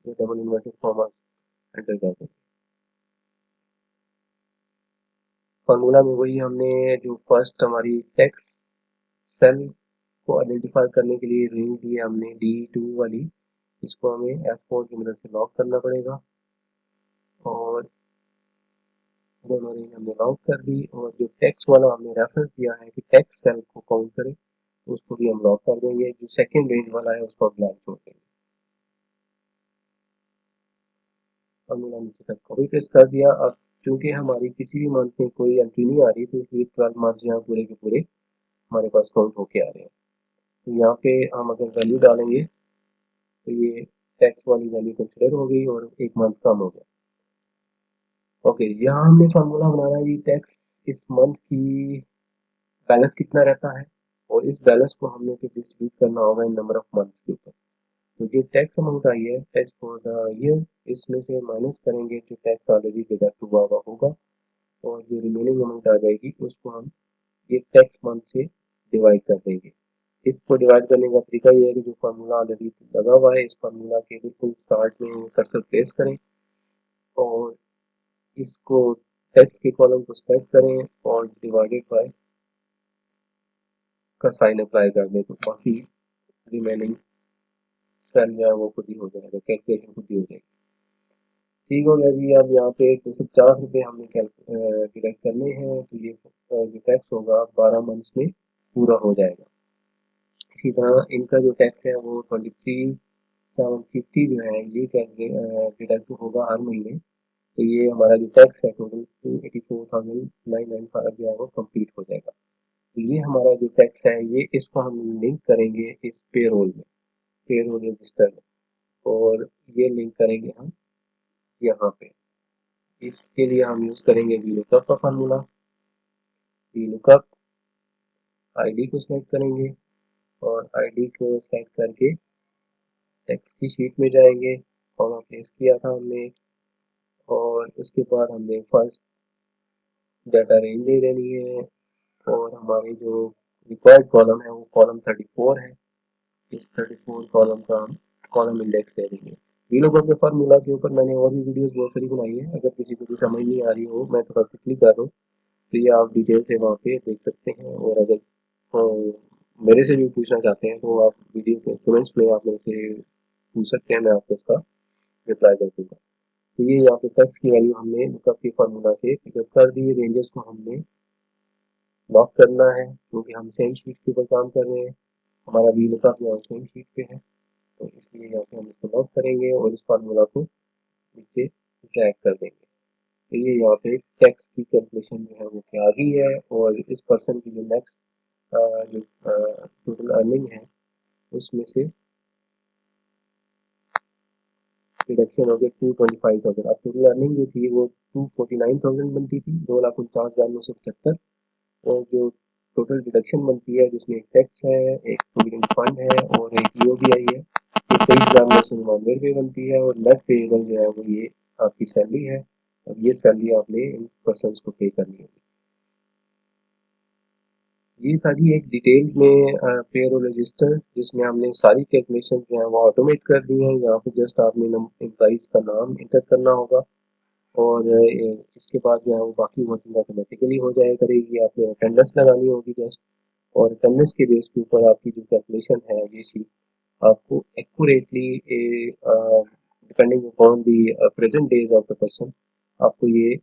या डबल इन्वर्टेड कॉमा एंटर कर देंगे। फार्मूला में वही हमने जो फर्स्ट हमारी टैक्स सेल को आइडेंटिफाई करने के लिए रेंज दी है हमने D2 वाली, इसको हमें F4 की मदद से लॉक करना पड़ेगा। और दोनों रेंज हमने लॉक कर दी, और जो टैक्स वाला हमने रेफरेंस दिया है कि टैक्स सेल को काउंट करें, तो उसको भी हम लॉक कर देंगे। जो सेकंड रेंज वाला है उसको हम ब्लैंक छोड़ देंगे। फार्मूला नीचे तक कॉपी पेस्ट कर दिया। अब चूंकि हमारी किसी भी मंथ में कोई एंट्री नहीं आ रही, तो इसलिए 12 मंथ यहाँ पूरे के पूरे हमारे पास काउंट होके आ रहे हैं। तो यहाँ पे हम अगर वैल्यू डालेंगे तो ये टैक्स वाली वैल्यू कंसिडर हो गई और एक मंथ कम हो गया। ओके, यहाँ हमने फार्मूला बनाना है टैक्स इस मंथ की बैलेंस कितना रहता है, और इस बैलेंस को हमने फिर डिस्ट्रीब्यूट करना होगा इन नंबर ऑफ मंथ्स के ऊपर। तो जो टैक्स अमाउंट आई है टैक्स फॉर द ईयर, इसमें से माइनस करेंगे जो टैक्स ऑलरेडी डिडक्ट हुआ हुआ होगा, और जो रिमेनिंग अमाउंट आ जाएगी उसको हम ये टैक्स मंथ से डिवाइड कर देंगे। इसको डिवाइड करने का तरीका ये है कि जो फार्मूला ऑलरेडी लगा हुआ है इस फार्मूला के बिल्कुल स्टार्ट में कर्सर प्लेस करें, और इसको टैक्स के कॉलम को सेलेक्ट करें और डिवाइडेड बाय का साइन अप्लाई कर दें, तो बाकी रिमेनिंग सेल जो है वो खुद ही हो जाएगा, कैलकुलेशन खुद ही हो जाएगी। ठीक हो गया जी। अब यहाँ पे 250 रुपये हमने डिडक्ट करने हैं, तो ये जो टैक्स होगा 12 मंथ्स में पूरा हो जाएगा। इसी तरह इनका जो टैक्स है वो 23,750 जो है ये डिडक्ट होगा हर महीने। तो ये हमारा जो टैक्स है टोटल 284,995 जो है वो कंप्लीट हो जाएगा। तो ये हमारा जो टैक्स है ये इसको हम लिंक करेंगे इस पेरोल में, पेरोल रजिस्टर में, और ये लिंक करेंगे हम यहाँ पे। इसके लिए हम यूज करेंगे VLOOKUP का फार्मूला। VLOOKUP आईडी को सिलेक्ट करेंगे, और आईडी को सिलेक्ट करके टैक्स की शीट में जाएंगे, कॉमा प्लेस किया था हमने, और उसके बाद हमने फर्स्ट डाटा रेंज दे देनी है, और हमारे जो रिक्वायर्ड कॉलम है वो कॉलम 34 है। इस 34 कॉलम का हम कॉलम इंडेक्स दे देंगे। VLOOKUP के फार्मूला के ऊपर मैंने और भी वीडियोस बहुत सारी बनाई है, अगर किसी को भी समझ नहीं आ रही हो, मैं थोड़ा क्विकली कर रहा हूँ, तो ये आप डिटेल से वहाँ पे देख सकते हैं। और अगर मेरे से भी पूछना चाहते हैं तो आप वीडियो के कमेंट्स में आप मेरे से पूछ सकते हैं, मैं आपको उसका रिप्लाई कर दूंगा। तो ये यहाँ पे टैक्स की वैल्यू हमने लुकअप के फार्मूला से पिकअप कर दी। रेंजेस को हमने लॉक करना है क्योंकि हम सेम शीट के ऊपर काम कर रहे हैं, हमारा वी लुकअप यहाँ सेम शीट पे है, तो इसलिए यहाँ पे हम इसको लॉक करेंगे और इस फार्मूला को नीचे ड्रैग कर देंगे। तो ये यहाँ पे टैक्स की कैलकुलेशन जो है वो क्या आ गई है, और इस पर्सन की जो नेक्स्ट जो टोटल अर्निंग है उसमें से रिडक्शन हो गया 225,000। अब टोटल अर्निंग जो थी वो 249,000 बनती थी, 2,49,975। और जो टोटल डिडक्शन बनती है जिसमें एक टैक्स है, एक प्रोविडेंट फंड है और एक EOBI है, ये 23,999 रुपये बनती है। और नेट पेएबल जो है वो ये आपकी सैलरी है, और ये सैलरी आपने इन पर्सन को पे करनी होगी। ये था जी एक डिटेल में पेरोल रजिस्टर, जिसमें हमने सारी कैलकुलेशन जो है वो ऑटोमेट कर दी है। यहाँ पे जस्ट आपने एम्प्लॉइज का नाम इंटर करना होगा और इसके बाद जो है वो बाकी वर्किंग ऑटोमेटिकली हो जाया करेगी। आपने अटेंडेंस लगानी होगी जस्ट, और अटेंडेंस के बेस के ऊपर आपकी जो कैलकुलेशन है ये शीट आपको accurately depending upon the present days of the person आपको ये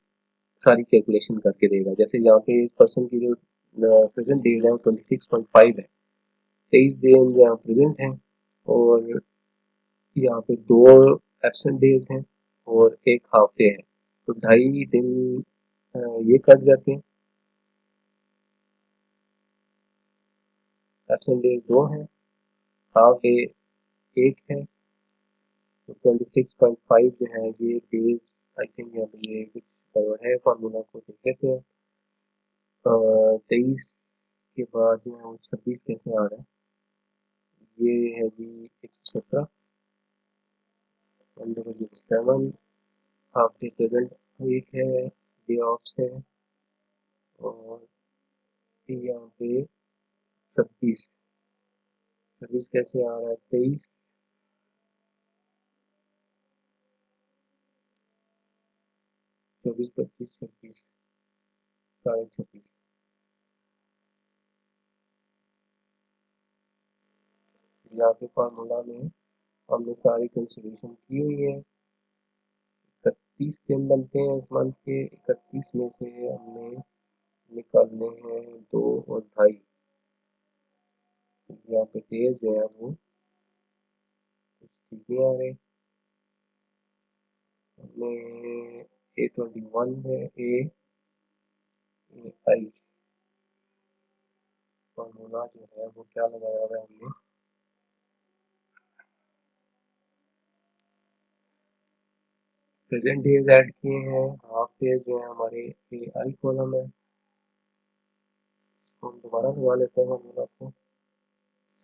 सारी कैलकुलेशन करके देगा। जैसे यहाँ पे पर्सन की जो प्रेजेंट डेज है वो 26.5 है, 23 दिन यहाँ प्रेजेंट है, और यहाँ पे 2 एब्सेंट डेज हैं और एक हाफ डे है, तो 2.5 दिन ये कट जाते हैं। एब्सेंट डेज 2 हैं, हाफ डे 1 है, तो 26.5 जो है ये डेज आई थिंक यहाँ पे ये कुछ है, फार्मूला को देख लेते हैं। 23 के बाद जो है वो 26 कैसे आ रहा है, ये है जी 117 7, हाफ डे प्रेजेंट 1 है, डे ऑफ है, और यहाँ पे 26 26 कैसे आ रहा है, 23 24 25 26 26.5। यहाँ पे फार्मूला में हमने सारी कंसिडरेशन की हुई है। 31 दिन बनते हैं इस मंथ के, 31 में से हमने निकालने हैं 2 और 2.5। यहाँ पे डेज जो है वो ठीक नहीं आ रहे। हमने A21 है, आई फार्मूला जो है वो क्या लगाया हुआ है हमने, प्रेजेंट डेज ऐड किए हैं, हाफ डेज जो है हमारे AI कॉलम है, तो हम दोबारा लगा लेते हैं फार्मूला को।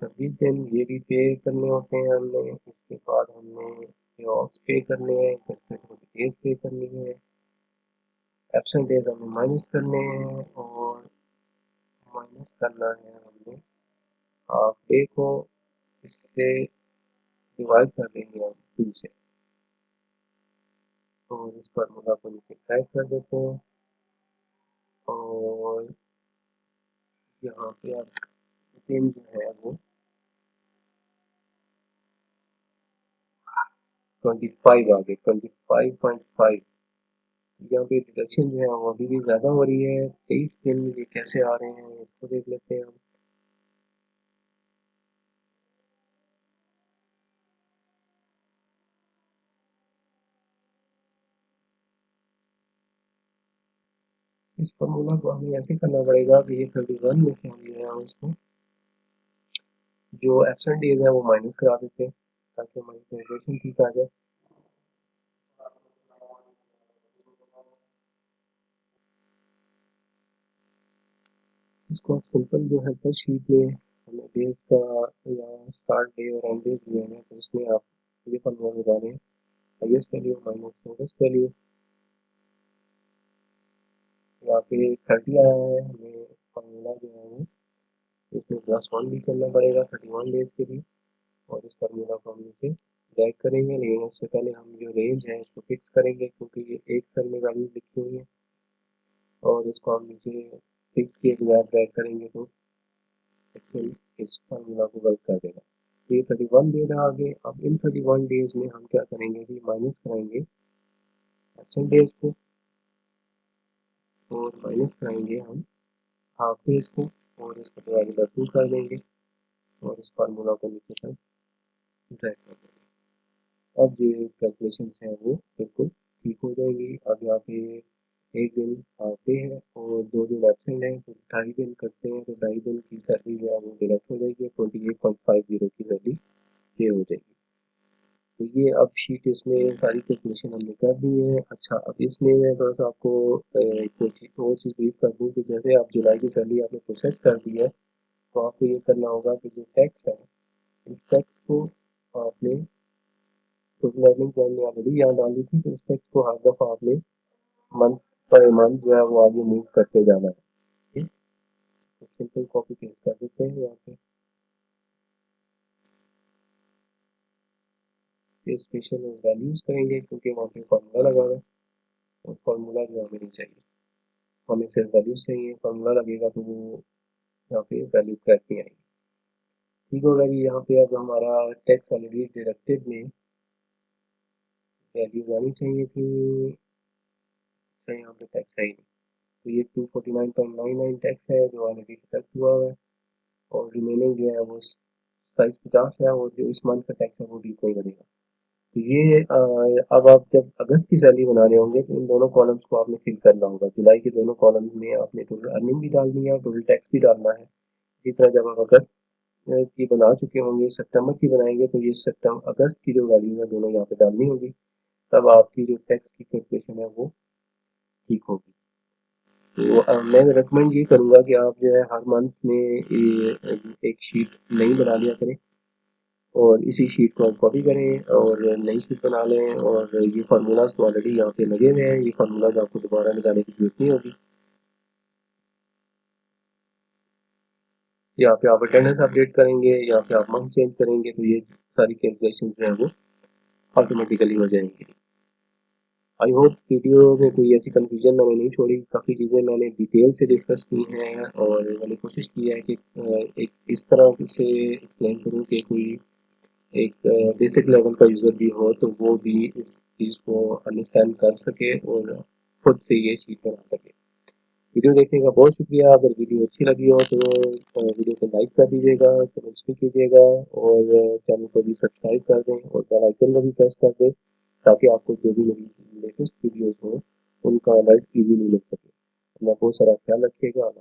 26 दिन ये भी पे करने होते हैं हमने, इसके बाद हमने पे ऑफ पे करने हैं, डेज पे करनी है, एब्सेंट डेज हमें माइनस करने हैं, और माइनस करना है हमने हाफ डे को, इससे डिवाइड कर देंगे हम 2 से, तो इस फार्मूला को नीचे टाइप कर देते हैं, और यहाँ पे आप दिन जो है वो 25 आ गए, 25.5। यहाँ पे डिडक्शन जो है वो अभी भी ज्यादा हो रही है। 23 दिन ये कैसे आ रहे हैं इसको देख लेते हैं हम। इस फॉर्मूला को हमें ऐसे करना पड़ेगा कि ये 31 में से हम जो है उसको जो एब्सेंट डेज है वो माइनस करा देते हैं, ताकि हमारी कैलकुलेशन ठीक आ जाए। इसको आप सिंपल जो है पर शीट में हमें डेज का या स्टार्ट डे और एंड डेज दिए हैं, तो उसमें आप ये फॉर्मूला लगा दें, highest value minus lowest value. यहाँ पे 30 आया है, हमें फॉर्मूला जो है वो इसमें +1 भी करना पड़ेगा 31 डेज के लिए, और इस फार्मूला को हम नीचे ड्रैग करेंगे, लेकिन उससे पहले हम जो रेंज है इसको फिक्स करेंगे, क्योंकि ये एक सेल में वैल्यू लिखी हुई है, और इसको हम नीचे फिक्स किए बगैर ड्रैग करेंगे तो एक्सेल इस फार्मूला को वर्क कर देगा। तो ये 31 डेज आ गए। अब इन 31 डेज में हम क्या करेंगे कि माइनस कराएंगे एब्सेंट डेज को, और माइनस कराएंगे हम हाफ डेज को, और इसको डिवाइड बाय 2 कर देंगे, और इस फार्मूला को नीचे तक ड्रैग कर देंगे। अब जो कैलकुलेशंस हैं वो बिल्कुल ठीक हो जाएगी। अब यहाँ पे एक दिन हाफ डे है और 2 दिन एब्सेंट है, तो 2.5 दिन करते हैं, तो 2.5 दिन की सैलरी जो है वो डिडक्ट हो जाएगी, 28.50 की सैलरी पे हो जाएगी। तो ये अब शीट इसमें सारी कैलकुलेशन हमने कर दी है। अच्छा, अब इसमें मैं थोड़ा सा आपको कोई चीज़ और चीज़ ब्रीफ कर दूँ कि जैसे आप जुलाई की सैलरी आपने प्रोसेस कर दी है, तो आपको ये करना होगा कि जो टैक्स है, इस टैक्स को आपने तो लर्निंग प्लान में ऑलरेडी यहाँ डाल दी थी, तो इस टैक्स को हर दफ़ा आपने मंथ पर मंथ जो है वो आगे मूव करते जाना है। ठीक? सिंपल कॉपी पेस्ट कर देते हैं यहाँ पे स्पेशल वैल्यूज करेंगे क्योंकि वहाँ पे फार्मूला लगा हुआ है और फार्मूला जो हमें नहीं चाहिए, हमें सिर्फ वैल्यूज चाहिए। फार्मूला लगेगा तो वो यहाँ पे वैल्यू करैक्ट नहीं आएगी। ठीक होगा जी। यहाँ पे अब हमारा टेक्स्ट ऑलरेडी डायरेक्टेड में वैल्यूज आनी चाहिए थी, तो यहाँ पे टैक्स है ही नहीं। तो ये 249.99 टैक्स है जो ऑलरेडी डिडक्ट हुआ है और रिमेनिंग जो है वो 2750 है और जो इस मंथ का टैक्स है वो भी नहीं बनेगा। तो ये अब आप जब अगस्त की सैलरी बना रहे होंगे तो इन दोनों कॉलम्स को आपने फिल करना होगा। जुलाई के दोनों कॉलम में आपने टोटल अर्निंग भी डालनी है और टोटल टैक्स भी डालना है। इसी तरह जब आप अगस्त की बना चुके होंगे, सितंबर की बनाएंगे तो ये सितंबर अगस्त की जो वैल्यू है दोनों यहाँ पे डालनी होगी, तब आपकी जो टैक्स की कैलकुलेशन है वो ठीक होगी। तो मैं रिकमेंड ये करूँगा कि आप जो है हर मंथ में एक शीट नई बना लिया करें और इसी शीट को आप कॉपी करें और नई शीट बना लें। और ये फार्मूलाज तो ऑलरेडी यहाँ पे लगे हुए हैं, ये फार्मूलाज आपको दोबारा लगाने की जरूरत नहीं होगी। यहाँ पे आप अटेंडेंस अपडेट करेंगे, यहाँ पे आप मंथ चेंज करेंगे तो ये सारी कैलकुलेशन जो है वो ऑटोमेटिकली हो जाएंगी। आई होप वीडियो में कोई ऐसी कंफ्यूजन मैंने नहीं छोड़ी, काफ़ी चीज़ें मैंने डिटेल से डिस्कस की हैं और मैंने कोशिश की है कि एक इस तरह से एक्सप्लेन करूँ कि कोई एक बेसिक लेवल का यूज़र भी हो तो वो भी इस चीज़ को अंडरस्टैंड कर सके और खुद से ये चीज़ बना सके। वीडियो देखने का बहुत शुक्रिया। अगर वीडियो अच्छी लगी हो तो वीडियो को लाइक कर दीजिएगा, कमेंट्स भी कीजिएगा और चैनल को भी सब्सक्राइब कर दें और बेल आइकन को भी प्रेस कर दें ताकि आपको जो भी मेरी लेटेस्ट वीडियोज़ हो उनका अलर्ट ईजीली मिल सके। अपना बहुत सारा ख्याल रखिएगा।